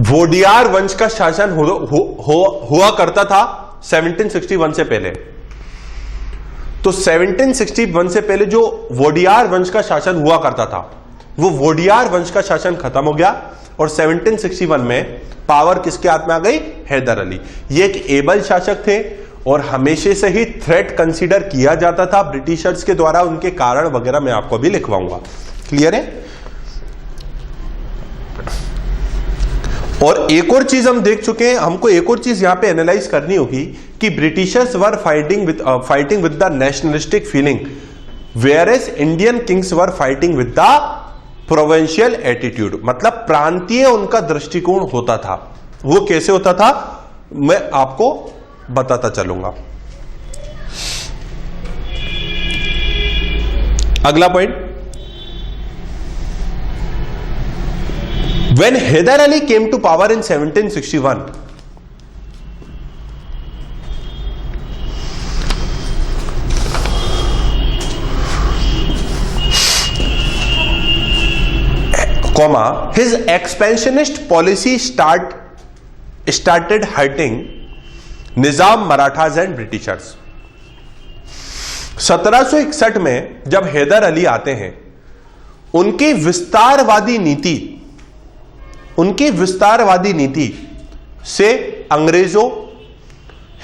वोडियार वंश का शासन हुआ करता था 1761 से पहले, तो 1761 से पहले जो वोडियार वंश का शासन हुआ करता था, वो वोडियार वंश का शासन खत्म हो गया और 1761 में पावर किसके हाथ में आ गई? हैदर अली। ये एक एबल शासक थे और हमेशा से ही थ्रेट कंसीडर किया जाता था ब्रिटिशर्स के द्वारा। उनके कारण वगैरह मैं आपको भी लिखवाऊंगा। क्लियर है? और एक और चीज हम देख चुके हैं, हमको एक और चीज यहां पे एनालाइज करनी होगी कि Britishers were fighting with the nationalistic feeling, whereas Indian kings were fighting with the provincial attitude. मतलब प्रांतीय उनका दृष्टिकोण होता था। वो कैसे होता था मैं आपको बताता चलूंगा। अगला point, when Hyder Ali came to power in 1761, his expansionist policy started hurting Nizam, Marathas and Britishers. 1761 में जब हैदर अली आते हैं, उनकी विस्तारवादी नीति से अंग्रेजों,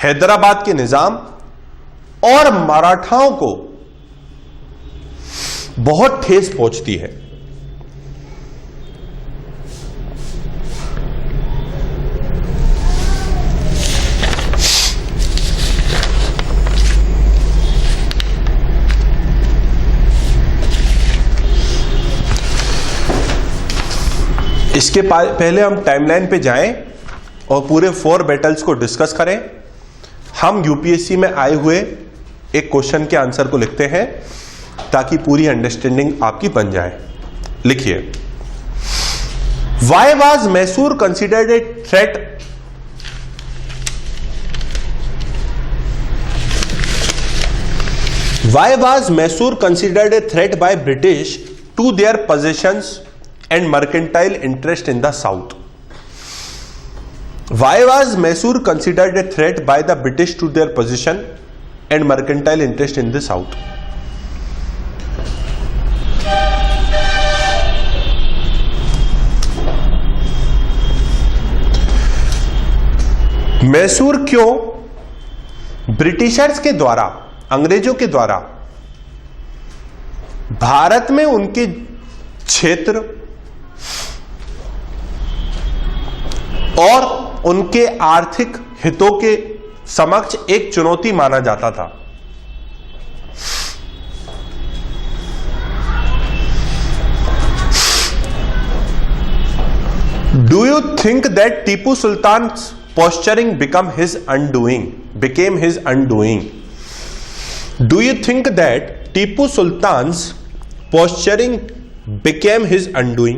हैदराबाद के निजाम और मराठाओं को बहुत ठेस पहुंचती है। इसके पहले हम टाइमलाइन पे जाएं और पूरे 4 बैटल्स को डिस्कस करें। हम यूपीएससी में आए हुए एक क्वेश्चन के आंसर को लिखते हैं ताकि पूरी अंडरस्टैंडिंग आपकी बन जाए। लिखिए, why was Mysore considered a threat why was Mysore considered a threat by British to their possessions and mercantile interest in the south? Why was Mysore considered a threat by the British to their position and mercantile interest in the south? Mysore क्यों Britishers के द्वारा, अंग्रेजों के द्वारा भारत में उनके क्षेत्र और उनके आर्थिक हितों के समक्ष एक चुनौती माना जाता था? Do you think that Tipu Sultan's posturing became his undoing? Do you think that Tipu Sultan's posturing became his undoing?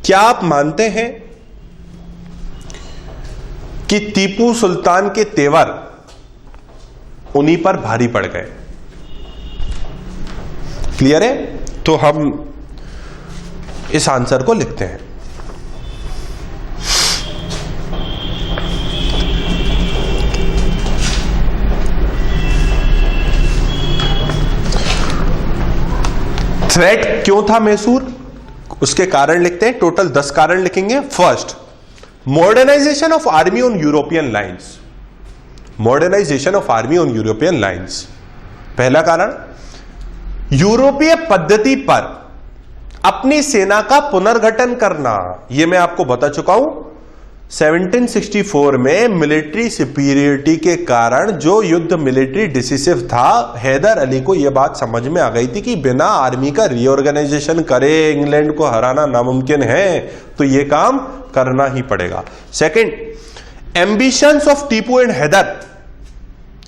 क्या आप मानते हैं कि टीपू सुल्तान के तेवर उन्हीं पर भारी पड़ गए? क्लियर है? तो हम इस आंसर को लिखते हैं। थ्रेट क्यों था मैसूर, उसके कारण लिखते हैं। टोटल 10 कारण लिखेंगे। First, modernisation of army on European lines. Modernisation of army on European lines, पहला कारण। यूरोपीय पद्धति पर अपनी सेना का पुनर्गठन करना, यह मैं आपको बता चुका हूं। 1764 में मिलिट्री सुपीरियरिटी के कारण जो युद्ध मिलिट्री डिसिसिव था, हैदर अली को यह बात समझ में आ गई थी कि बिना आर्मी का रीऑर्गेनाइजेशन करे इंग्लैंड को हराना नामुमकिन है, तो यह काम करना ही पड़ेगा। Second, ambitions of Tipu and Hyder.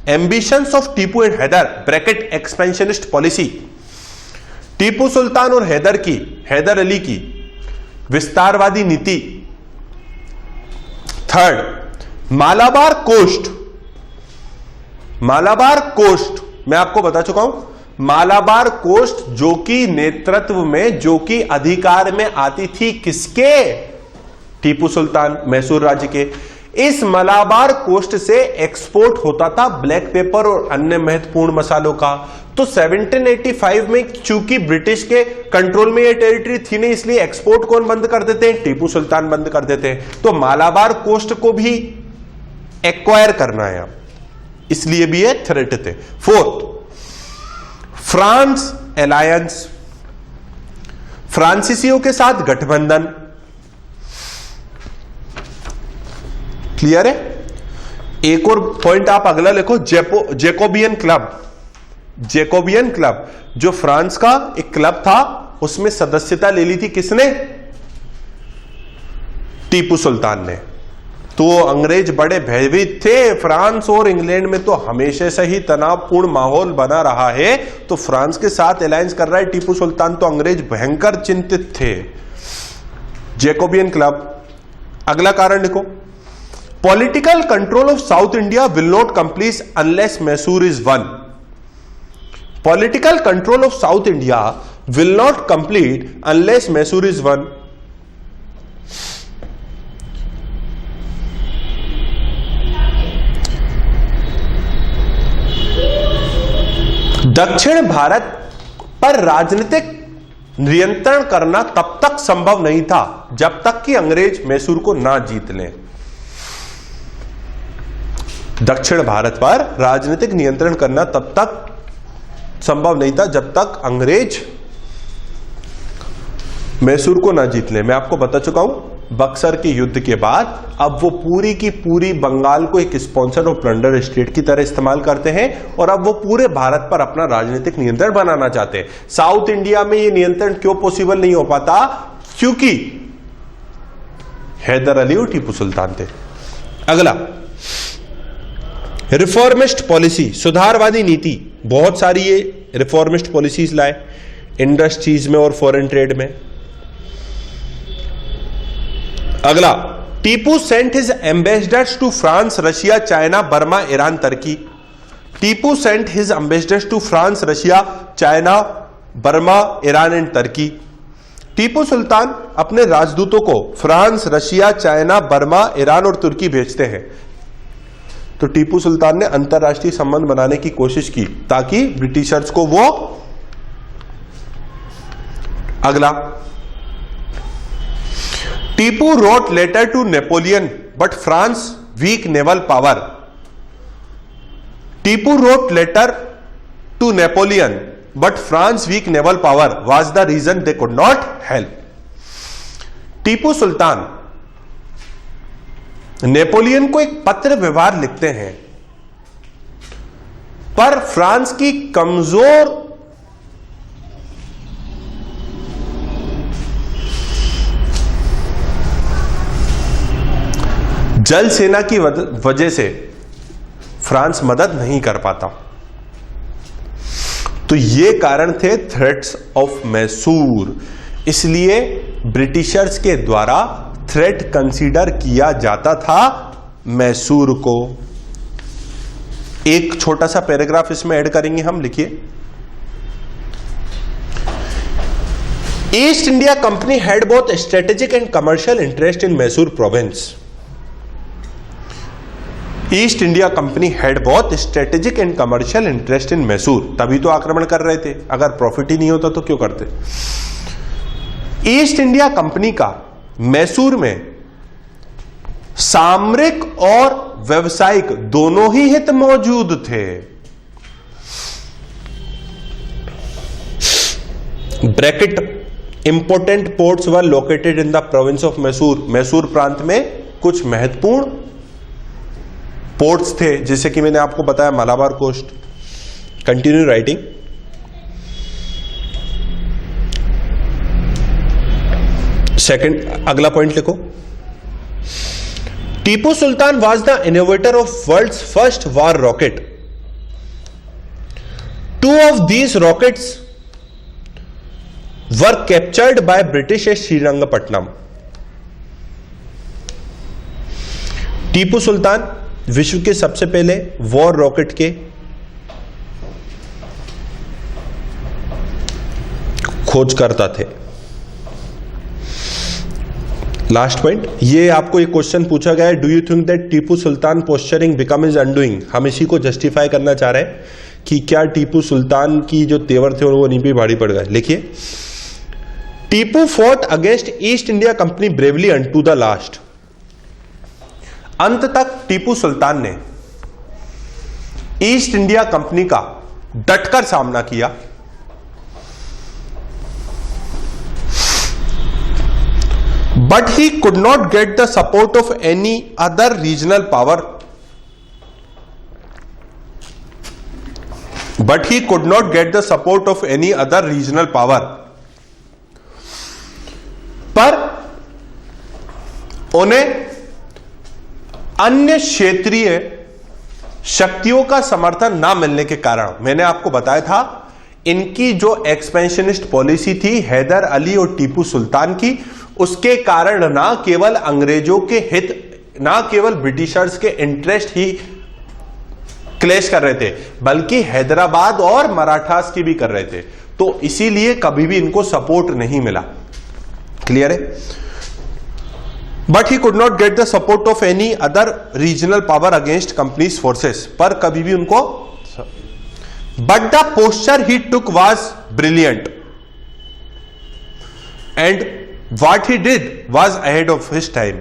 Ambitions of Tipu and Hyder bracket expansionist policy. Tipu Sultan और हैदर अली की विस्तारवादी नीति। Third, Malabar coast. Malabar coast मैं आपको बता चुका हूं। मालाबार कोस्ट जो कि नेतृत्व में, जो कि अधिकार में आती थी किसके? टीपू सुल्तान, मैसूर राज्य के। इस मलाबार कोस्ट से एक्सपोर्ट होता था ब्लैक पेपर और अन्य महत्वपूर्ण मसालों का। तो 1785 में चूंकि ब्रिटिश के कंट्रोल में यह टेरिटरी थी नहीं, इसलिए एक्सपोर्ट कौन बंद कर देते हैं? टीपू सुल्तान बंद कर देते हैं। तो मालाबार कोस्ट को भी एक्वायर करना है, इसलिए भी ये थ्रेट थे। फोर्थ, फ्रांस अलायंस, फ्रांसीसियों के साथ गठबंधन। क्लियर है? एक और पॉइंट आप अगला लिखो, जैकोबियन क्लब। जैकोबियन क्लब जो फ्रांस का एक क्लब था, उसमें सदस्यता ले ली थी किसने? टीपू सुल्तान ने। तो अंग्रेज बड़े भयभीत थे। फ्रांस और इंग्लैंड में तो हमेशा से ही तनावपूर्ण माहौल बना रहा है, तो फ्रांस के साथ अलायंस कर रहा है टीपू सुल्तान, तो अंग्रेज भयंकर चिंतित थे। Jacobin club. अगला कारण लिखो, political control of South India will not complete unless Mysore is won. Political control of South India will not complete unless Mysore is won. दक्षिण भारत पर राजनीतिक नियंत्रण करना तब तक संभव नहीं था जब तक कि अंग्रेज मैसूर को ना जीत लें। दक्षिण भारत पर राजनीतिक नियंत्रण करना तब तक संभव नहीं था जब तक अंग्रेज मैसूर को ना जीत ले। मैं आपको बता चुका हूं, बक्सर के युद्ध के बाद अब वो पूरी की पूरी बंगाल को एक स्पॉन्सर और प्लंडर स्टेट की तरह इस्तेमाल करते हैं और अब वो पूरे भारत पर अपना राजनीतिक नियंत्रण बनाना चाहते हैं। साउथ इंडिया में ये नियंत्रण क्यों पॉसिबल नहीं हो पाता? क्योंकि हैदर अली और टीपू सुल्तान थे। अगला, रिफॉर्मिस्ट पॉलिसी, सुधारवादी नीति। बहुत सारी ये रिफॉर्मिस्ट पॉलिसीज लाए इंडस्ट्रीज में और फॉरेन ट्रेड में। अगला, Tipu sent his ambassadors to France, Russia, China, Burma, Iran, Turkey. Tipu sent his ambassadors to France, Russia, China, Burma, Iran and Turkey. Tipu Sultan अपने राजदूतों को France, Russia, China, Burma, Iran और तुर्की भेजते हैं। तो टीपू सुल्तान ने अंतरराष्ट्रीय संबंध बनाने की कोशिश की ताकि ब्रिटिशर्स को वो। अगला, Tipu wrote letter to Napoleon but France weak naval power. Tipu wrote letter to Napoleon but France weak naval power was the reason they could not help. Tipu Sultan Napoleon को एक पत्र व्यवहार लिखते हैं, पर फ्रांस की कमजोर जल सेना की वजह से फ्रांस मदद नहीं कर पाता। तो ये कारण थे थ्रेट्स ऑफ मैसूर। इसलिए ब्रिटिशर्स के द्वारा थ्रेट कंसीडर किया जाता था मैसूर को। एक छोटा सा पैराग्राफ इसमें ऐड करेंगे हम, लिखिए। East India company had both strategic and commercial interest in Mysore province. East India company had both strategic and commercial interest in Mysore, तभी तो आक्रमण कर रहे थे, अगर प्रॉफिट ही नहीं होता तो क्यों करते। ईस्ट इंडिया कंपनी का मैसूर में सामरिक और व्यवसायिक दोनों ही हित मौजूद थे। Bracket important ports were located in the province of Mysore. Mysore प्रांत में कुछ महत्वपूर्ण पोर्ट्स थे, जैसे कि मैंने आपको बताया Malabar coast. Continue writing. Second, अगला पॉइंट लिखो। Tipu Sultan was the innovator of world's first war rocket. Two of these rockets were captured by British at Srirangapatnam. Tipu Sultan विश्व के सबसे पहले वॉर रॉकेट के खोजकर्ता थे। लास्ट पॉइंट, ये आपको एक क्वेश्चन पूछा गया है, do you think that Tipu Sultan posturing become is undoing. हम इसी को जस्टिफाई करना चाह रहे हैं कि क्या टीपू सुल्तान की जो तेवर थे वो नींव पे भारी पड़ गए। लिखिए, Tipu fought against east India company bravely unto the last. अंत तक टीपू सुल्तान ने ईस्ट इंडिया कंपनी का डटकर सामना किया। But he could not get the support of any other regional power. But he could not get the support of any other regional power. पर उन्हें अन्य क्षेत्रीय शक्तियों का समर्थन ना मिलने के कारण, मैंने आपको बताया था इनकी जो एक्सपेंशनिस्ट पॉलिसी थी हैदर अली और टीपू सुल्तान की, उसके कारण ना केवल अंग्रेजों के हित, ना केवल ब्रिटिशर्स के इंटरेस्ट ही क्लैश कर रहे थे, बल्कि हैदराबाद और मराठास की भी कर रहे थे। तो इसीलिए कभी भी इनको सपोर्ट नहीं मिला। क्लियर है। But he could not get the support of any other regional power against companies forces. पर कभी भी उनको, but the posture he took was brilliant and what he did was ahead of his time.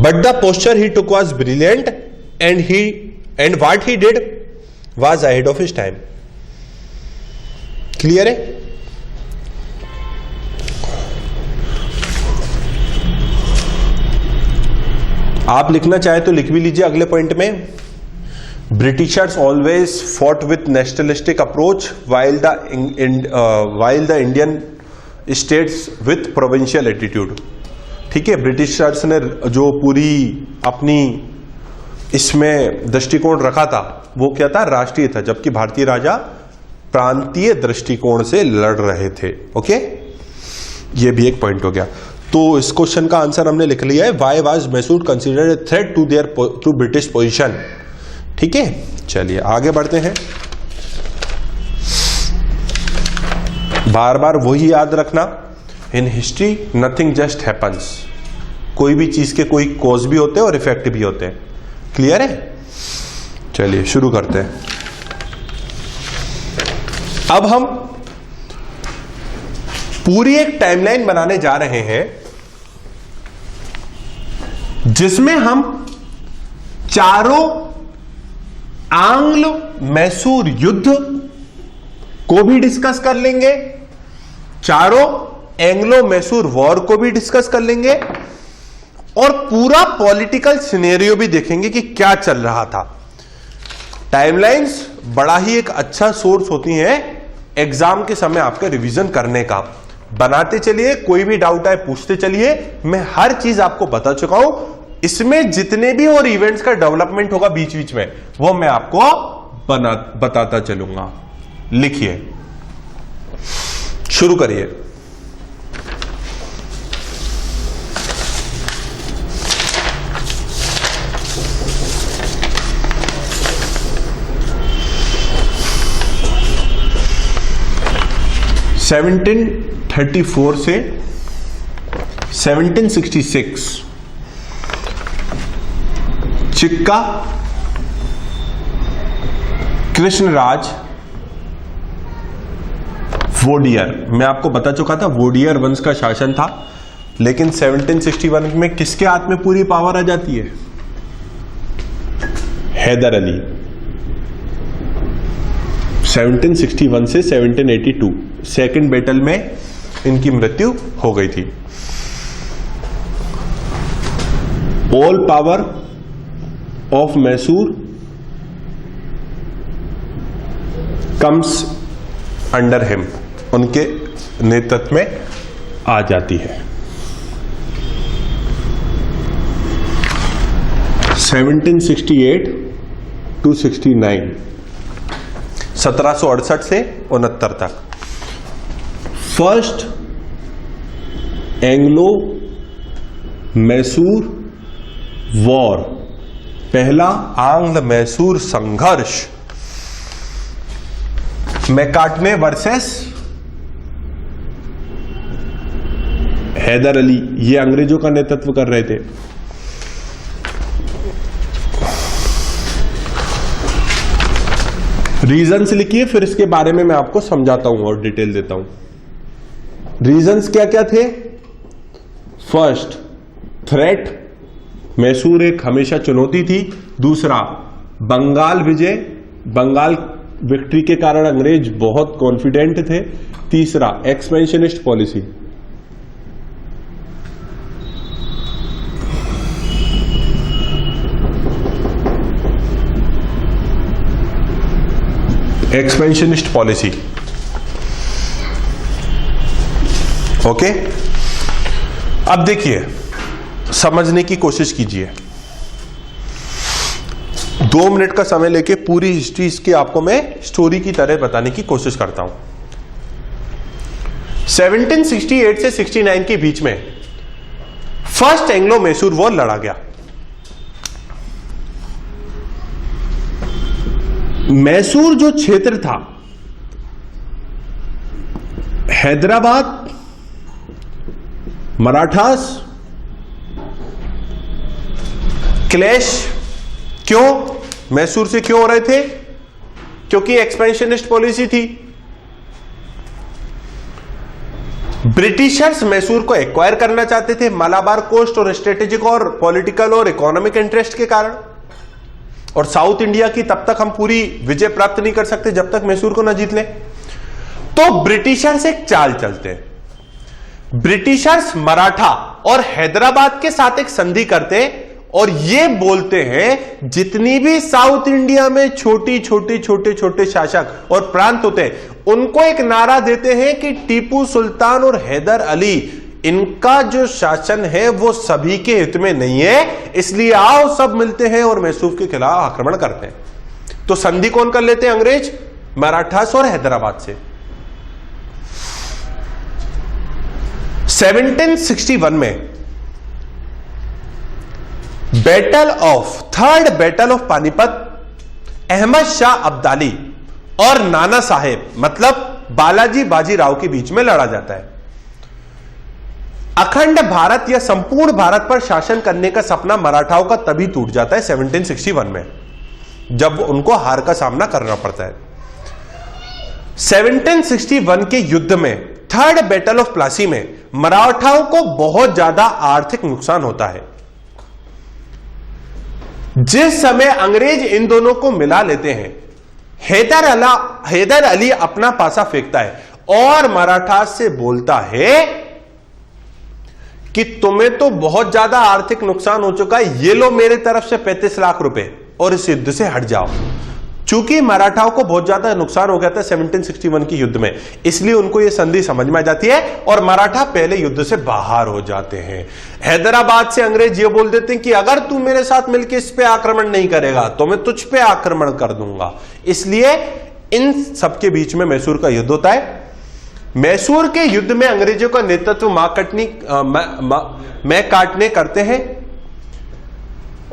but the posture he took was brilliant and what he did was ahead of his time. Clear है। आप लिखना चाहे तो लिख भी लीजिए अगले point में। Britishers always fought with nationalistic approach while the Indian states with provincial attitude। ठीक है, ब्रिटिशर्स ने जो पूरी अपनी इसमें दृष्टिकोण रखा था वो क्या था, राष्ट्रीय था, जबकि भारतीय राजा प्रांतीय दृष्टिकोण से लड़ रहे थे। ओके, ये भी एक पॉइंट हो गया। तो इस क्वेश्चन का आंसर हमने लिख लिया है, why was Mysore considered a threat to British position. ठीक है, चलिए आगे बढ़ते हैं। बार बार वही याद रखना, in history nothing just happens. कोई भी चीज के कोई कॉज भी होते हैं और इफेक्ट भी होते हैं। क्लियर है। चलिए शुरू करते हैं। अब हम पूरी एक टाइमलाइन बनाने जा रहे हैं जिसमें हम चारों आंग्ल मैसूर युद्ध को भी डिस्कस कर लेंगे, चारों एंग्लो मैसूर वॉर को भी डिस्कस कर लेंगे और पूरा पॉलिटिकल सिनेरियो भी देखेंगे कि क्या चल रहा था। टाइमलाइंस बड़ा ही एक अच्छा सोर्स होती हैं एग्जाम के समय आपके रिवीजन करने का। बनाते चलिए, कोई भी डाउट आए पूछते चलिए, मैं हर चीज आपको बता चुका हूं। इसमें जितने भी और इवेंट्स का डेवलपमेंट होगा बीच बीच में वो मैं आपको बताता चलूंगा। लिखिए, शुरू करिए। 1734 से 1766 चिक्का कृष्णराज वोडियर, मैं आपको बता चुका था वोडियर वंश का शासन था, लेकिन 1761 में किसके हाथ में पूरी पावर आ जाती है? हैदर अली। 1761 से 1782 सेकेंड बैटल में इनकी मृत्यु हो गई थी। All power of Mysore comes under him, उनके नेतृत्व में आ जाती है। 1768 to 69 1768 से 69 तक फर्स्ट एंग्लो मैसूर वॉर, पहला आंग्ल मैसूर संघर्ष, मैकार्टने वर्सेस हैदर अली, ये अंग्रेजों का नेतृत्व कर रहे थे। रीजंस लिखिए, फिर इसके बारे में मैं आपको समझाता हूं और डिटेल देता हूं। रीजंस क्या क्या थे? फर्स्ट, थ्रेट, मैसूर एक हमेशा चुनौती थी। दूसरा, बंगाल विजय, बंगाल विक्ट्री के कारण अंग्रेज बहुत कॉन्फिडेंट थे। तीसरा, expansionist policy, expansionist policy. Okay, अब देखिए, समझने की कोशिश कीजिए। 2 मिनट का समय लेके पूरी हिस्ट्री इसकी आपको मैं स्टोरी की तरह बताने की कोशिश करता हूं। 1768 से 69 के बीच में फर्स्ट एंग्लो मैसूर वॉर लड़ा गया। मैसूर जो क्षेत्र था, हैदराबाद, मराठास, क्लैश क्यों मैसूर से क्यों हो रहे थे? क्योंकि एक्सपेंशनिस्ट पॉलिसी थी। ब्रिटिशर्स मैसूर को एक्वायर करना चाहते थे मलाबार कोस्ट और स्ट्रेटेजिक और पॉलिटिकल और इकोनॉमिक इंटरेस्ट के कारण, और साउथ इंडिया की तब तक हम पूरी विजय प्राप्त नहीं कर सकते जब तक मैसूर को ना जीत लें। तो ब्रिटिशर्स एक चाल चलते हैं। ब्रिटिशर्स मराठा और हैदराबाद के साथ एक संधि करते हैं और ये बोलते हैं जितनी भी साउथ इंडिया में छोटे छोटे शासक और प्रांत होते हैं उनको एक नारा देते हैं कि टीपू सुल्तान और हैदर अली, इनका जो शासन है वो सभी के हित में नहीं है, इसलिए आओ सब मिलते हैं और मैसूर के खिलाफ आक्रमण करते हैं। तो संधि कौन कर लेते हैं? अंग्रेज, मराठास और हैदराबाद से। 1761 में third battle of Panipat Ahmad Shah Abdali और नाना साहेब मतलब बालाजी बाजीराव के बीच में लड़ा जाता है। अखंड भारत या संपूर्ण भारत पर शासन करने का सपना मराठाओं का तभी टूट जाता है 1761 में, जब उनको हार का सामना करना पड़ता है। 1761 के युद्ध में थर्ड बैटल ऑफ प्लासी में मराठाओं को बहुत ज्यादा आर्थिक नुकसान होता है। जिस समय अंग्रेज इन दोनों को मिला लेते हैं, हैदर अली अपना पासा फेंकता है और मराठा से बोलता है कि तुम्हें तो बहुत ज्यादा आर्थिक नुकसान हो चुका है, ये लो मेरे तरफ से 35 लाख रुपए और इस युद्ध से हट जाओ। चूंकि मराठाओं को बहुत ज्यादा नुकसान हो गया था 1761 की युद्ध में, इसलिए उनको यह संधि समझ में आ जाती है और मराठा पहले युद्ध से बाहर हो जाते हैं। हैदराबाद से अंग्रेज ये बोल देते हैं कि अगर तू मेरे साथ मिलकर इस पे आक्रमण नहीं करेगा तो मैं तुझ पे आक्रमण कर दूंगा। इसलिए इन सबके बीच में मैसूर का युद्ध होता है। मैसूर के युद्ध में अंग्रेजों का नेतृत्व मैकार्टने करते हैं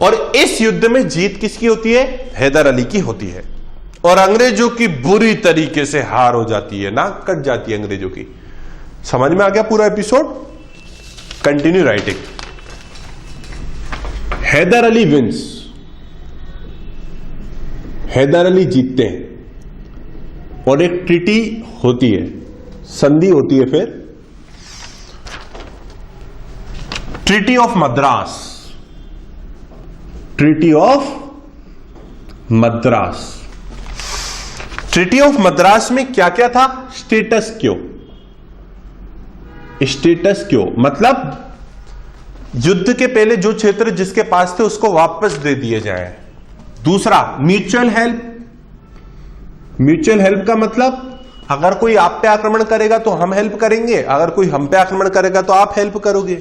और इस युद्ध में जीत किसकी होती है? हैदर अली की होती है। और अंग्रेजों की बुरी तरीके से हार हो जाती है, नाक कट जाती है अंग्रेजों की। समझ में आ गया पूरा episode? Continue writing. Hyder Ali wins, Hyder Ali जीतते हैं और एक ट्रीटी होती है, संधि होती है। फिर treaty of Madras, treaty of Madras. Treaty of Madras में क्या क्या था? स्टेटस क्यो, स्टेटस क्यो मतलब युद्ध के पहले जो क्षेत्र जिसके पास थे उसको वापस दे दिए जाएं। दूसरा म्यूचुअल हेल्प, म्यूचुअल हेल्प का मतलब अगर कोई आप पे आक्रमण करेगा तो हम हेल्प करेंगे, अगर कोई हम पे आक्रमण करेगा तो आप हेल्प करोगे।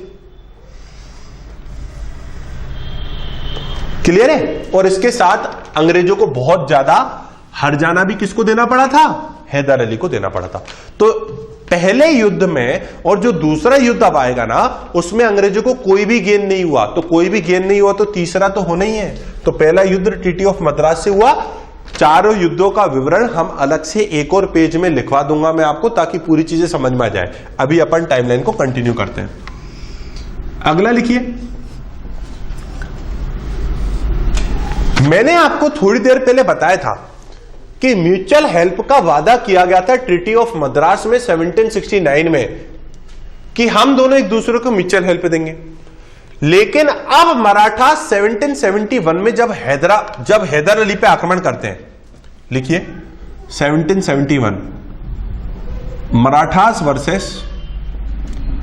क्लियर है? और इसके साथ अंग्रेजों को बहुत ज्यादा हर जाना भी किसको देना पड़ा था? हैदर अली को देना पड़ा था। तो पहले युद्ध में और जो दूसरा युद्ध अब आएगा ना, उसमें अंग्रेजों को कोई भी गेन नहीं हुआ। तो कोई भी गेन नहीं हुआ तो तीसरा तो होना ही है। तो पहला युद्ध ट्रीटी ऑफ मद्रास से हुआ। चारों युद्धों का विवरण हम अलग से एक और पेज में लिखवा दूंगा मैं आपको, ताकि पूरी चीजें समझ में आ जाए। अभी अपन टाइमलाइन को कंटिन्यू करते हैं। अगला लिखिए, मैंने आपको थोड़ी देर पहले बताया था कि म्यूचुअल हेल्प का वादा किया गया था ट्रीटी ऑफ मद्रास में 1769 में, कि हम दोनों एक दूसरे को म्यूचुअल हेल्प देंगे। लेकिन अब मराठा 1771 में जब हैदर अली पे आक्रमण करते हैं, लिखिए 1771 मराठास वर्सेस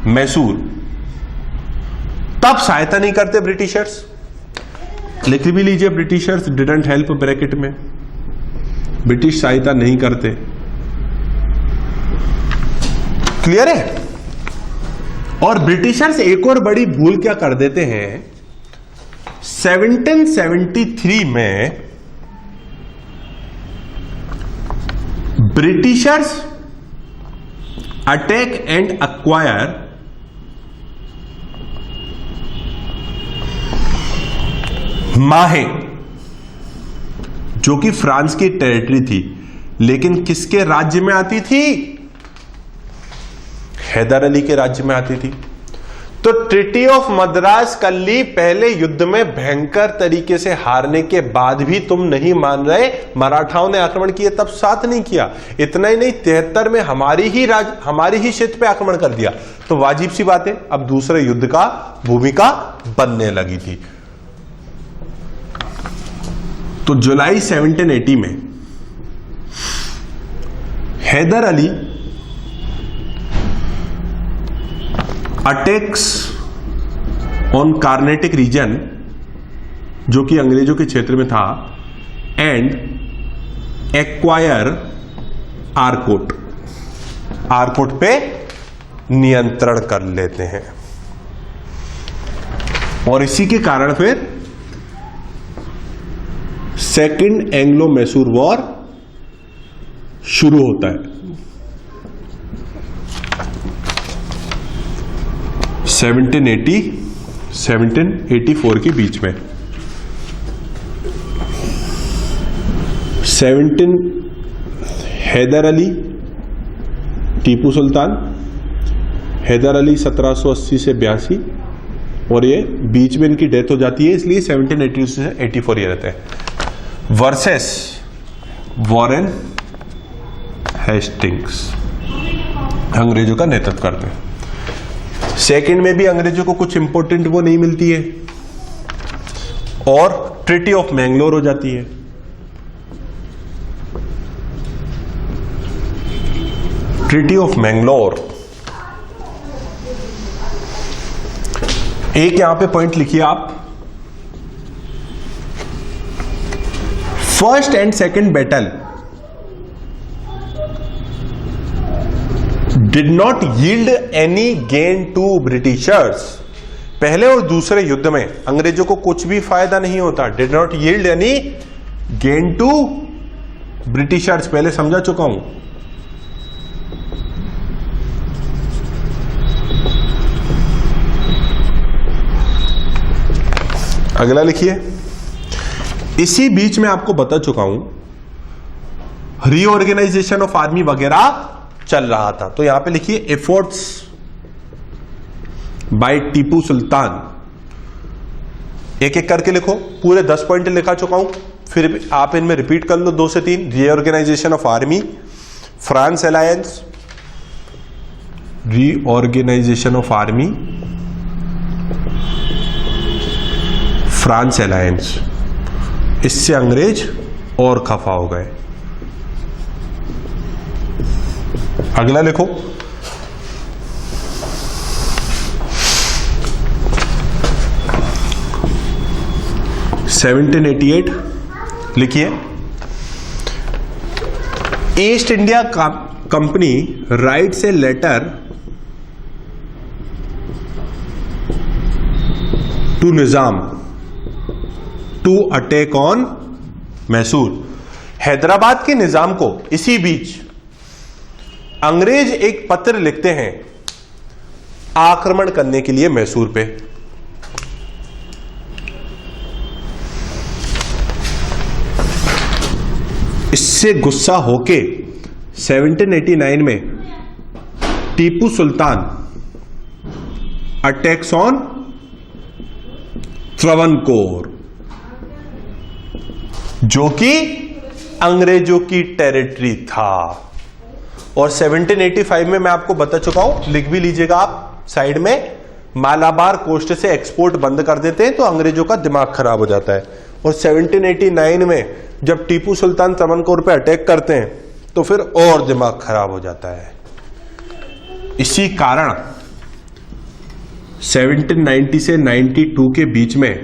मैसूर, तब सहायता नहीं करते ब्रिटिशर्स। लिख भी लीजिए, ब्रिटिशर्स डिडंट हेल्प ब्रैकेट में, ब्रिटिश सहायता नहीं करते। क्लियर है? और ब्रिटिशर्स एक और बड़ी भूल क्या कर देते हैं, 1773 में ब्रिटिशर्स अटैक एंड एक्वायर माहे, जो कि फ्रांस की टेरिटरी थी, लेकिन किसके राज्य में आती थी? हैदर अली के राज्य में आती थी। तो ट्रीटी ऑफ मद्रास कल्ली पहले युद्ध में भयंकर तरीके से हारने के बाद भी तुम नहीं मान रहे, मराठाओं ने आक्रमण किए तब साथ नहीं किया। इतना ही नहीं, 73 में हमारी ही क्षेत्र पे आक्रमण कर दिया। तो वाजिब सी बात है, अब दूसरे युद्ध का भूमिका बनने लगी थी। तो जुलाई 1780 में Hyder Ali attacks on Carnatic region, जो कि अंग्रेजों के क्षेत्र में था, एंड एक्वायर आरकोट, आरकोट पे नियंत्रण कर लेते हैं। और इसी के कारण फिर सेकेंड एंग्लो मैसूर वॉर शुरू होता है। 1780-1784 के बीच में 17 हैदर अली, टीपू सुल्तान, हैदर अली 1780 से 82, और ये बीच में इनकी डेथ हो जाती है, इसलिए 1780 से 84 ये रहते हैं। वर्सेस वॉरेन हेस्टिंग्स, अंग्रेजों का नेतृत्व करते हैं। सेकंड में भी अंग्रेजों को कुछ इंपॉर्टेंट वो नहीं मिलती है और ट्रीटी ऑफ मैंगलोर हो जाती है। ट्रीटी ऑफ मैंगलोर, एक यहां पे पॉइंट लिखिए आप, first and second battle did not yield any gain to Britishers. पहले और दूसरे युद्ध में अंग्रेजों को कुछ भी फायदा नहीं होता। Did not yield any gain to Britishers, पहले समझा चुका हूं। अगला लिखिए, इसी बीच में आपको बता चुका हूं रीऑर्गेनाइजेशन ऑफ आर्मी वगैरह चल रहा था। तो यहां पे लिखिए एफर्ट्स बाय टीपू सुल्तान, एक एक करके लिखो, पूरे 10 पॉइंट लिखा चुका हूं, फिर आप इनमें रिपीट कर लो 2 से 3। Reorganisation of army, France alliance, reorganisation of army, France alliance, इससे अंग्रेज और खफा हो गए। अगला लिखो, (1788) लिखिए, East India Company writes a letter to Nizam to attack on Mysore. Hyderabad के निजाम को इसी बीच अंग्रेज एक पत्र लिखते हैं आक्रमण करने के लिए मैसूर पे। इससे गुस्सा होके 1789 में टीपू सुल्तान अटैक्स ऑन त्रावणकोर, जो कि अंग्रेजों की टेरिटरी था। और 1785 में मैं आपको बता चुका हूं, लिख भी लीजिएगा आप साइड में, मालाबार कोस्ट से एक्सपोर्ट बंद कर देते हैं तो अंग्रेजों का दिमाग खराब हो जाता है। और 1789 में जब टीपू सुल्तान त्रावणकोर पे अटैक करते हैं तो फिर और दिमाग खराब हो जाता है। इसी कारण 1790 से 92 के बीच में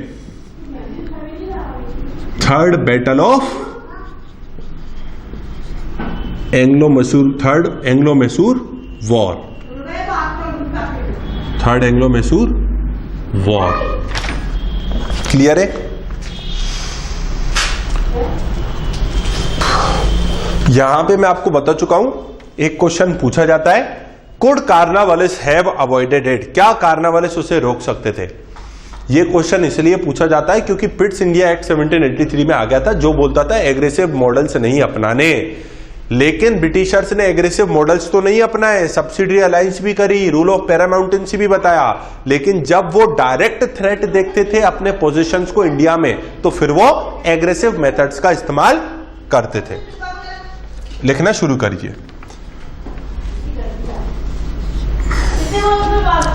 third battle of Anglo Mysore war, third Anglo Mysore war. Clear है? यहां पे मैं आपको बता चुका हूं, एक क्वेश्चन पूछा जाता है, कुड कार्नावालिस हैव अवॉइडेड इट, क्या कार्नावालिस उसे रोक सकते थे? यह क्वेश्चन इसलिए पूछा जाता है क्योंकि पिट्स इंडिया एक्ट 1783 में आ गया था, जो बोलता था एग्रेसिव मॉडल्स नहीं अपनाने। लेकिन ब्रिटिशर्स ने एग्रेसिव मॉडल्स तो नहीं अपनाए, सब्सिडरी अलायंस भी करी, रूल ऑफ पैरामाउंटेंसी भी बताया, लेकिन जब वो डायरेक्ट थ्रेट देखते थे अपने पोजीशंस को इंडिया में, तो फिर वो एग्रेसिव मेथड्स का इस्तेमाल करते थे। लिखना शुरू करिए।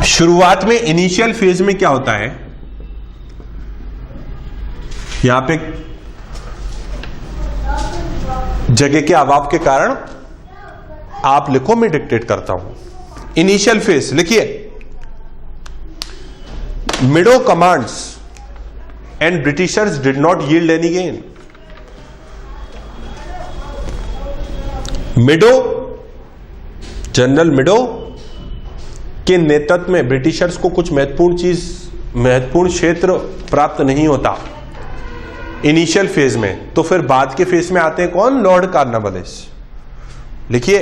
शुरुआत में इनिशियल फेज में क्या होता है, यहां पे जगह के अभाव के कारण आप लिखो, मैं डिक्टेट करता हूं। इनिशियल फेज लिखिए, Medows commands and Britishers did not yield any gain. Medows, general Medows के नेतृत्व में ब्रिटिशर्स को कुछ महत्वपूर्ण क्षेत्र प्राप्त नहीं होता इनिशियल फेज में। तो फिर बाद के फेज में आते हैं कौन? Lord Cornwallis. लिखिए,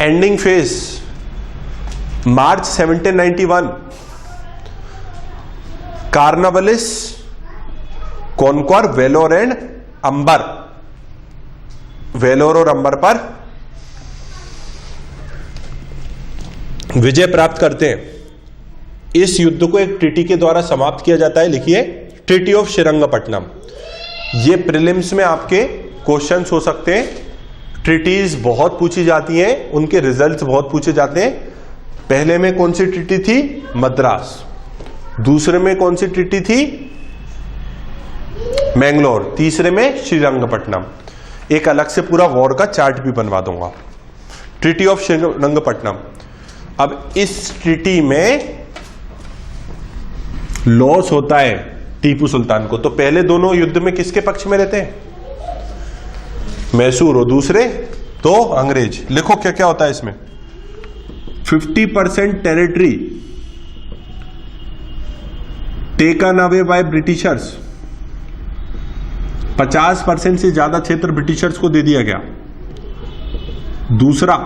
ending phase March 1791, Cornwallis conquer Vellore and Ambur, Vellore और अंबर पर विजय प्राप्त करते हैं। इस युद्ध को एक ट्रीटी के द्वारा समाप्त किया जाता है। लिखिए, ट्रीटी ऑफ श्रीरंगपट्टनम। ये प्रीलिम्स में आपके क्वेश्चंस हो सकते हैं। ट्रीटीज बहुत पूछी जाती हैं, उनके रिजल्ट्स बहुत पूछे जाते हैं। पहले में कौन सी ट्रीटी थी? मद्रास। दूसरे में कौन सी ट्रीटी थी? मैंगलोर। तीसरे में श्रीरंगपट्टनम। एक अलग से पूरा वॉर का चार्ट भी बनवा दूंगा। Treaty of Srirangapatnam. अब इस ट्रीटी में लॉस होता है टीपू सुल्तान को। तो पहले दोनों युद्ध में किसके पक्ष में रहते हैं? मैसूर। और दूसरे तो अंग्रेज। लिखो क्या क्या होता है इसमें। 50% territory taken away by Britishers, 50% से ज्यादा क्षेत्र ब्रिटिशर्स को दे दिया गया। दूसरा,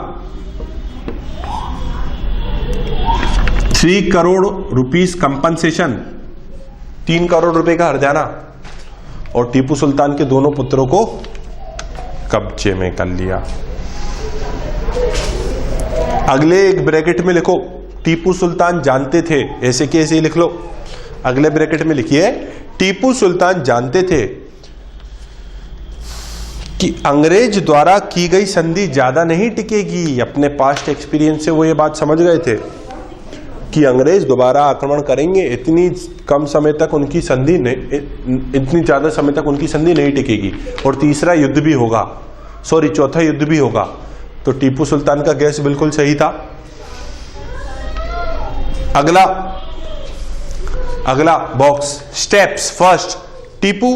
3 करोड़ रुपीस कंपनसेशन, 3 करोड़ रुपए का हर्जाना, और टीपू सुल्तान के दोनों पुत्रों को कब्जे में कर लिया। अगले एक ब्रैकेट में लिखो टीपू सुल्तान जानते थे, ऐसे कि ऐसे ही लिख लो। अगले ब्रैकेट में लिखिए टीपू सुल्तान जानते थे कि अंग्रेज द्वारा की गई संधि ज्यादा नहीं टिकेगी। अपने पास्ट एक्सपीरियंस से वो ये बात समझ गए थे कि अंग्रेज दोबारा आक्रमण करेंगे, इतनी कम समय तक उनकी संधि नहीं, इतनी ज्यादा समय तक उनकी संधि नहीं टिकेगी और तीसरा युद्ध भी होगा, सॉरी चौथा युद्ध भी होगा। तो टीपू सुल्तान का गैस बिल्कुल सही था। अगला box steps. First, Tipu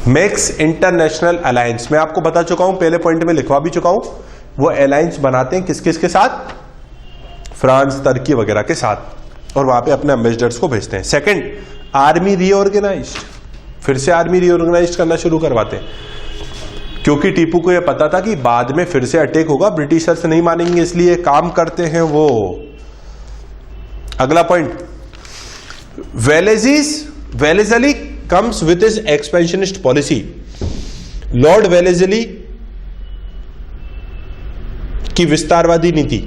makes international alliance. मैं आपको बता चुका हूं, पहले पॉइंट में लिखवा भी चुका हूं, वो अलायंस बनाते हैं किस किस के साथ, फ्रांस, तुर्की वगैरह के साथ, और वहां पे अपने एम्बेसडर्स को भेजते हैं। सेकंड, आर्मी रीऑर्गेनाइज्ड, फिर से आर्मी रीऑर्गेनाइज करना शुरू करवाते हैं, क्योंकि टीपू को यह पता था कि बाद में फिर से अटैक होगा, ब्रिटिशर्स नहीं मानेंगे, इसलिए काम करते हैं वो। अगला point, Wellesley comes with his expansionist policy. Lord Wellesley की विस्तारवादी नीति।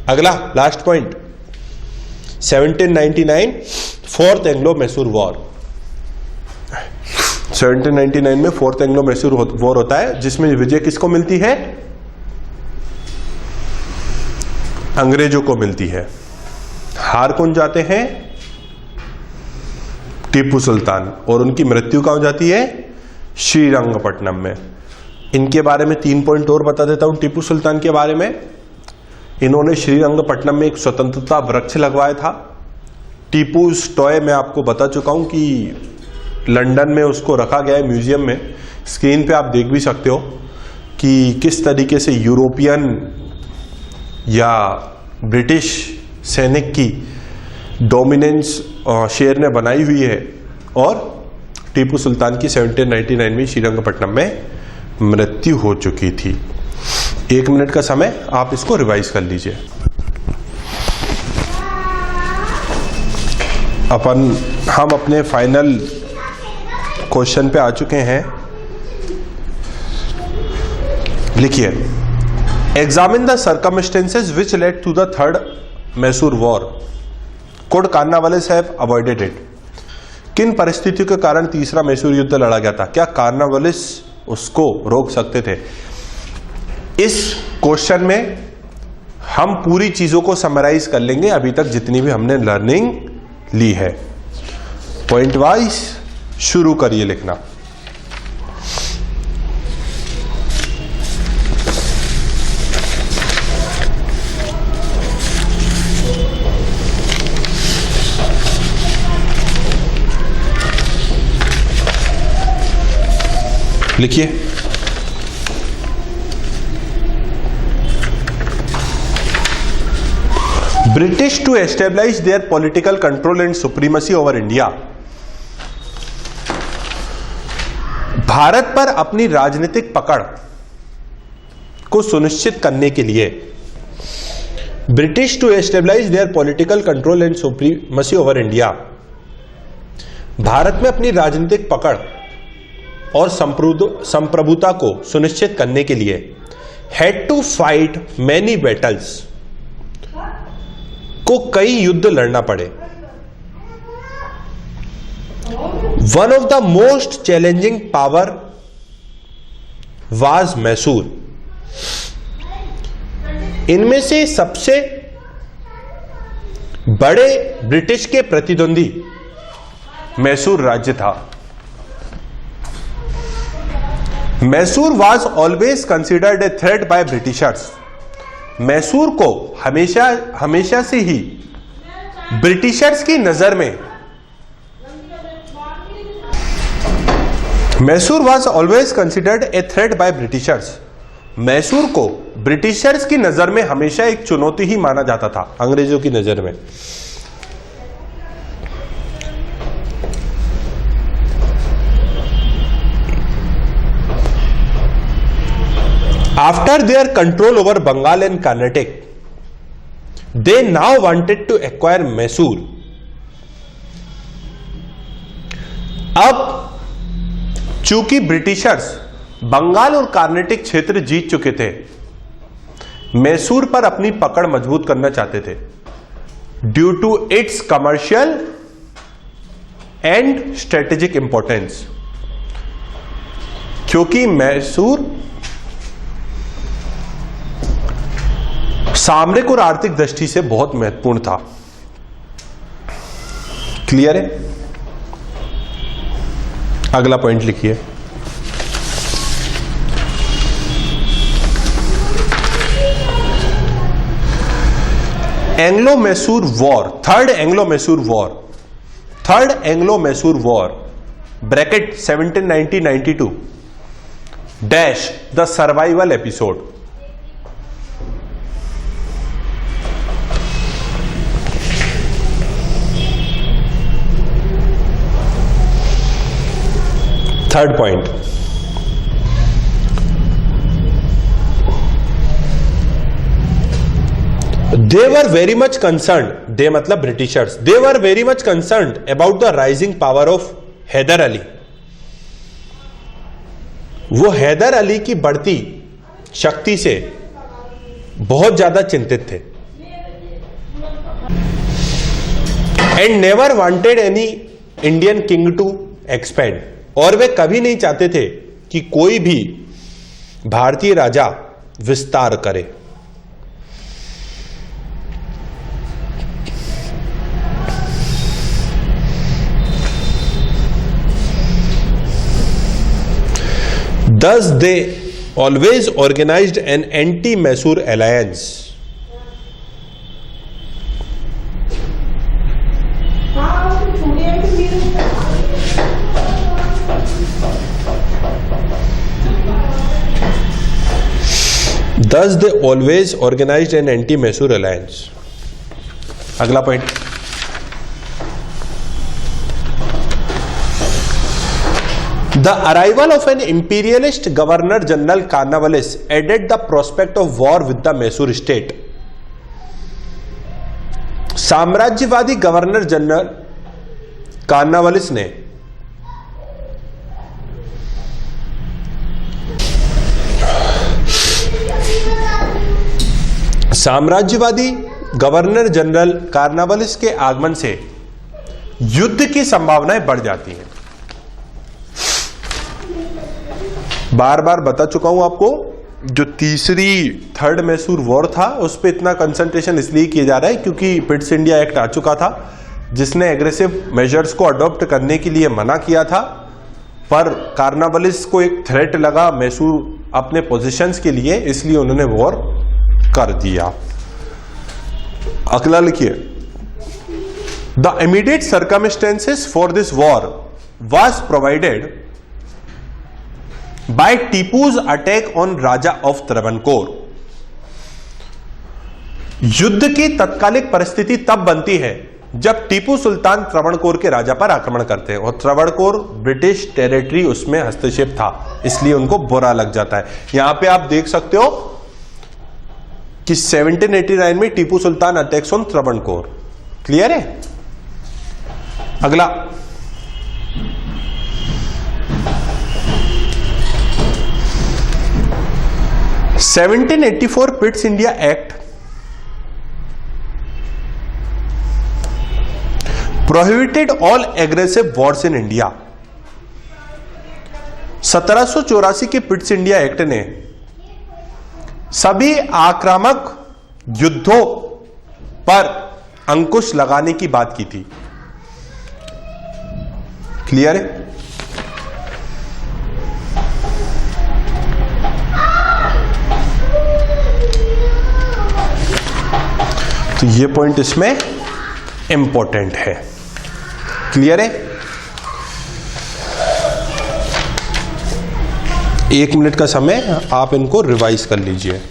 अगला last point, 1799 fourth Anglo Mysore war. 1799 में फोर्थ एंग्लो मैसूर वॉर होता है, जिसमें विजय किसको मिलती है, अंग्रेजों को मिलती है। हार कौन जाते हैं, टीपू सुल्तान, और उनकी मृत्यु कहां हो जाती है, श्रीरंगपट्टनम में। इनके बारे में 3 पॉइंट और बता देता हूं। टीपू सुल्तान के बारे में, इन्होंने श्रीरंगपट्टनम में एक स्वतंत्रता वृक्ष लगवाया था। टीपू टॉय मैं आपको बता चुका हूं कि लंदन में उसको रखा गया है म्यूजियम में। स्क्रीन पे आप देख भी सकते हो कि किस तरीके से यूरोपियन या ब्रिटिश सैनिक की डोमिनेंस शेर ने बनाई हुई है, और टीपू सुल्तान की 1799 में श्रीरंगपट्टनम में मृत्यु हो चुकी थी। 1 मिनट का समय, आप इसको रिवाइज कर लीजिए। हम अपने फाइनल क्वेश्चन पे आ चुके हैं। लिखिए, examine the circumstances which led to the third Mysore war, could Cornwallis have avoided it. किन परिस्थितियों के कारण तीसरा मैसूर युद्ध लड़ा गया था, क्या कार्नवालिस उसको रोक सकते थे। इस क्वेश्चन में हम पूरी चीजों को समराइज कर लेंगे, अभी तक जितनी भी हमने लर्निंग ली है। पॉइंट वाइज शुरू करिए लिखना। लिखिए, British to establish their political control and supremacy over India. भारत पर अपनी राजनीतिक पकड़ को सुनिश्चित करने के लिए, British to establish their political control and supremacy over India, भारत में अपनी राजनीतिक पकड़ और संप्रभुता को सुनिश्चित करने के लिए had to fight many battles, को कई युद्ध लड़ना पड़े। One of the most challenging power was Mysore. इनमें से सबसे बड़े ब्रिटिश के प्रतिद्वंदी मैसूर राज्य था। Mysore was always considered a threat by Britishers. Mysore को हमेशा से ही ब्रिटिशर्स की नजर में, Mysore was always considered a threat by Britishers. Mysore को ब्रिटिशर्स की नजर में हमेशा एक चुनौती ही माना जाता था, अंग्रेजों की नजर में। After their control over Bengal and Carnatic, they now wanted to acquire Mysore. अब चूंकि ब्रिटिशर्स बंगाल और कर्नाटक क्षेत्र जीत चुके थे, मैसूर पर अपनी पकड़ मजबूत करना चाहते थे due to its commercial and strategic importance, क्योंकि मैसूर सामरिक और आर्थिक दृष्टि से बहुत महत्वपूर्ण था। क्लियर है? अगला पॉइंट लिखिए। Anglo Mysore war, third Anglo Mysore war bracket 1790-92 dash the survival episode. Third point, they were very much concern, they मतलब Britishers, they were very much concern about the rising power of Haider Ali. वो हैदर अली की बढ़ती शक्ति से बहुत ज्यादा चिंतित थे। And never wanted any Indian king to expand, और वे कभी नहीं चाहते थे कि कोई भी भारतीय राजा विस्तार करे। Thus they always organized an anti-Mysore alliance. Thus they always organized an anti-Mysore alliance. अगला point, The arrival of an imperialist Governor General Cornwallis added the prospect of war with the Mysore state. साम्राज्यवादी governor general Cornwallis ने साम्राज्यवादी governor general Cornwallis के आगमन से युद्ध की संभावनाएं बढ़ जाती हैं। बार बार बता चुका हूं आपको, जो तीसरी थर्ड मैसूर वॉर था उस पर इतना कंसंट्रेशन इसलिए किया जा रहा है क्योंकि पिट्स इंडिया एक्ट आ चुका था जिसने एग्रेसिव मेजर्स को अडॉप्ट करने के लिए मना किया था, पर कॉर्नवालिस को एक थ्रेट लगा मैसूर अपने पोजीशंस के लिए, इसलिए उन्होंने वॉर कर दिया। अगला लिखिए, the immediate circumstances for this war was provided by Tipu's attack on Raja of Travancore। युद्ध की तत्कालिक परिस्थिति तब बनती है जब टीपू सुल्तान त्रावणकोर के राजा पर आक्रमण करते हैं, और त्रावणकोर ब्रिटिश टेरिटरी, उसमें हस्तक्षेप था, इसलिए उनको बुरा लग जाता है। यहां पे आप देख सकते हो कि 1789 में Tipu Sultan attacks on Travancore. Clear है? अगला, 1784 Pitt's India act prohibited all aggressive Wars in India. 1784 के पिट्स इंडिया एक्ट ने सभी आक्रामक युद्धों पर अंकुश लगाने की बात की थी। क्लियर है? तो ये पॉइंट इसमें इंपॉर्टेंट है। क्लियर है? 1 मिनट का समय, आप इनको रिवाइज कर लीजिए।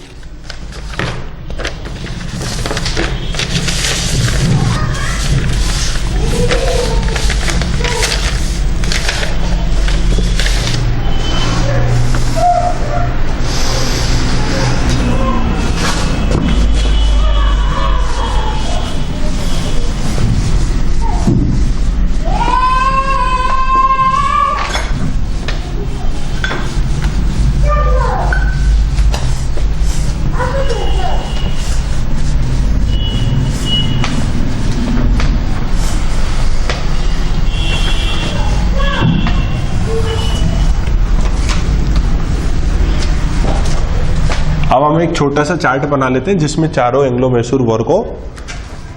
अब हम एक छोटा सा चार्ट बना लेते हैं जिसमें चारों एंग्लो मैसूर वॉर को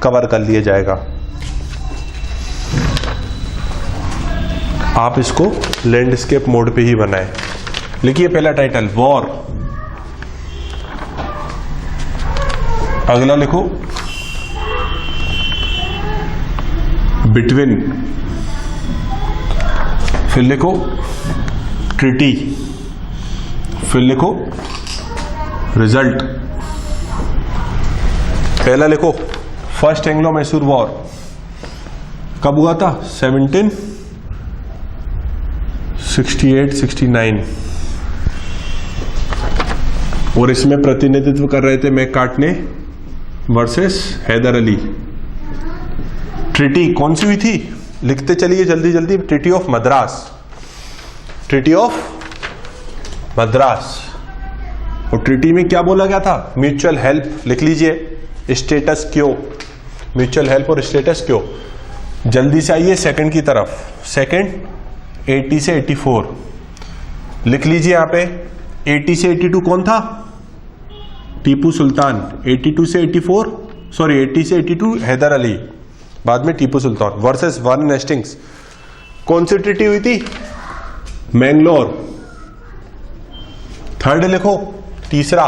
कवर कर लिया जाएगा। आप इसको लैंडस्केप मोड पे ही बनाएं। लिखिए पहला टाइटल वॉर, अगला लिखो बिटवीन, फिर लिखो ट्रीटी, फिर लिखो रिजल्ट। पहला लिखो फर्स्ट एंग्लो मैसूर वॉर कब हुआ था? 1768-69, और इसमें प्रतिनिधित्व कर रहे थे मैकार्टने वर्सेस हैदर अली। ट्रीटी कौन सी हुई थी? लिखते चलिए जल्दी जल्दी। Treaty of Madras, treaty of Madras. और ट्रीटी में क्या बोला गया था? Mutual help. लिख लीजिए स्टेटस क्यो, म्यूचुअल हेल्प और स्टेटस क्यो। जल्दी से आइए सेकंड की तरफ। सेकंड 80 से 84 लिख लीजिए यहां पे। 80 से 82 कौन था? टीपू सुल्तान। 82 से 84 सॉरी 80 से 82 हैदर अली, बाद में Tipu Sultan versus Warren Hastings. कौन सी ट्रीटी हुई थी? मैंगलोर। थर्ड लिखो। तीसरा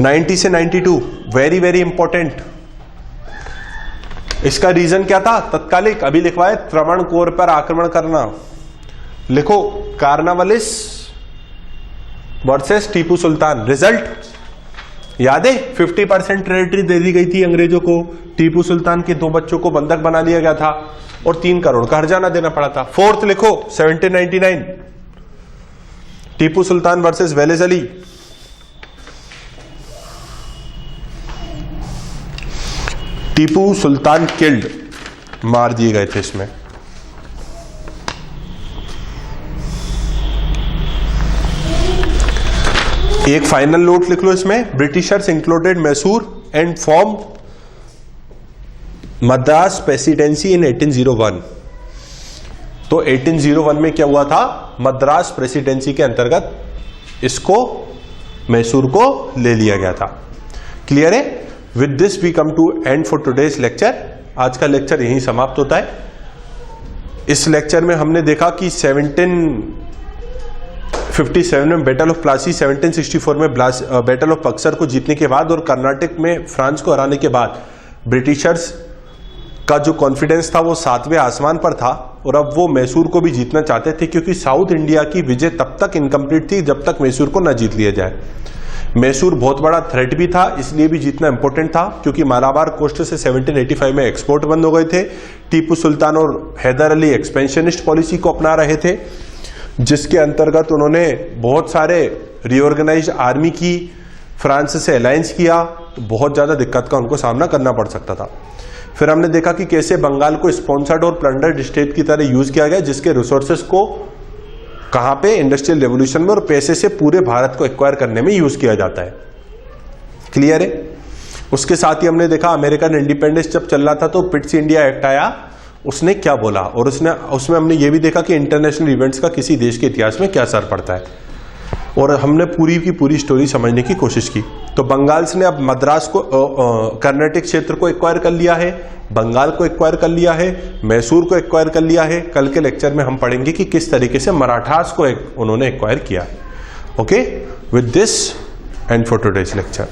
90 से 92, वेरी वेरी इंपॉर्टेंट। इसका रीजन क्या था? तत्कालिक, अभी लिखवाए त्रावणकोर पर आक्रमण करना। लिखो कार्नावालिस वर्सेस टीपू सुल्तान। रिजल्ट याद है? 50% टेरिटरी दे दी गई थी अंग्रेजों को। टीपू सुल्तान के 2 बच्चों को बंधक बना लिया गया था और 3 करोड़ का हर्जाना देना पड़ा था। फोर्थ लिखो 1799 Tipu Sultan versus Wallace Ali. Tipu Sultan killed, मार दिए गए थे इसमें। एक फाइनल नोट लिख लो इसमें। Britishers included Mysore and form Madras presidency in 1801। तो 1801 में क्या हुआ था? मद्रास प्रेसिडेंसी के अंतर्गत इसको मैसूर को ले लिया गया था। क्लियर है? With this we come to end for today's lecture. आज का लेक्चर यहीं समाप्त होता है। इस लेक्चर में हमने देखा कि 1757 में बैटल ऑफ प्लासी, 1764 में बैटल ऑफ बक्सर को जीतने के बाद और कर्नाटक में फ्रांस को हराने के बाद ब्रिटिशर्स का जो कॉन्फिडेंस था वो 7वें आसमान पर था और अब वो मैसूर को भी जीतना चाहते थे, क्योंकि साउथ इंडिया की विजय तब तक इनकम्प्लीट थी जब तक मैसूर को न जीत लिया जाए। मैसूर बहुत बड़ा थ्रेट भी था, इसलिए भी जीतना इंपॉर्टेंट था, क्योंकि मालाबार कोस्ट से 1785 में एक्सपोर्ट बंद हो गए थे। टीपू सुल्तान और हैदर अली एक्सपेंशनिस्ट पॉलिसी को अपना रहे थे, जिसके अंतर्गत उन्होंने बहुत सारे रीऑर्गेनाइज्ड आर्मी की, फ्रांस से अलायंस किया, तो बहुत ज्यादा दिक्कत का उनको सामना करना पड़ सकता था। फिर हमने देखा कि कैसे बंगाल को स्पॉन्सर्ड और प्लंडर्ड स्टेट की तरह यूज किया गया, जिसके रिसोर्सेस को कहां पे? इंडस्ट्रियल रेवोल्यूशन में, और पैसे से पूरे भारत को एक्वायर करने में यूज किया जाता है। क्लियर है? उसके साथ ही हमने देखा अमेरिकन इंडिपेंडेंस जब चल रहा था तो पिट्स इंडिया एक्ट आया, उसने क्या बोला, और उसमें हमने ये भी देखा कि इंटरनेशनल इवेंट्स का किसी देश के इतिहास में क्या असर पड़ता है, और हमने पूरी की पूरी स्टोरी समझने की कोशिश की। तो बंगाल ने अब मद्रास को, कर्नाटक क्षेत्र को एक्वायर कर लिया है, बंगाल को एक्वायर कर लिया है, मैसूर को एक्वायर कर लिया है। कल के लेक्चर में हम पढ़ेंगे कि किस तरीके से मराठास को उन्होंने एक्वायर किया है। Okay, with this and for today's lecture.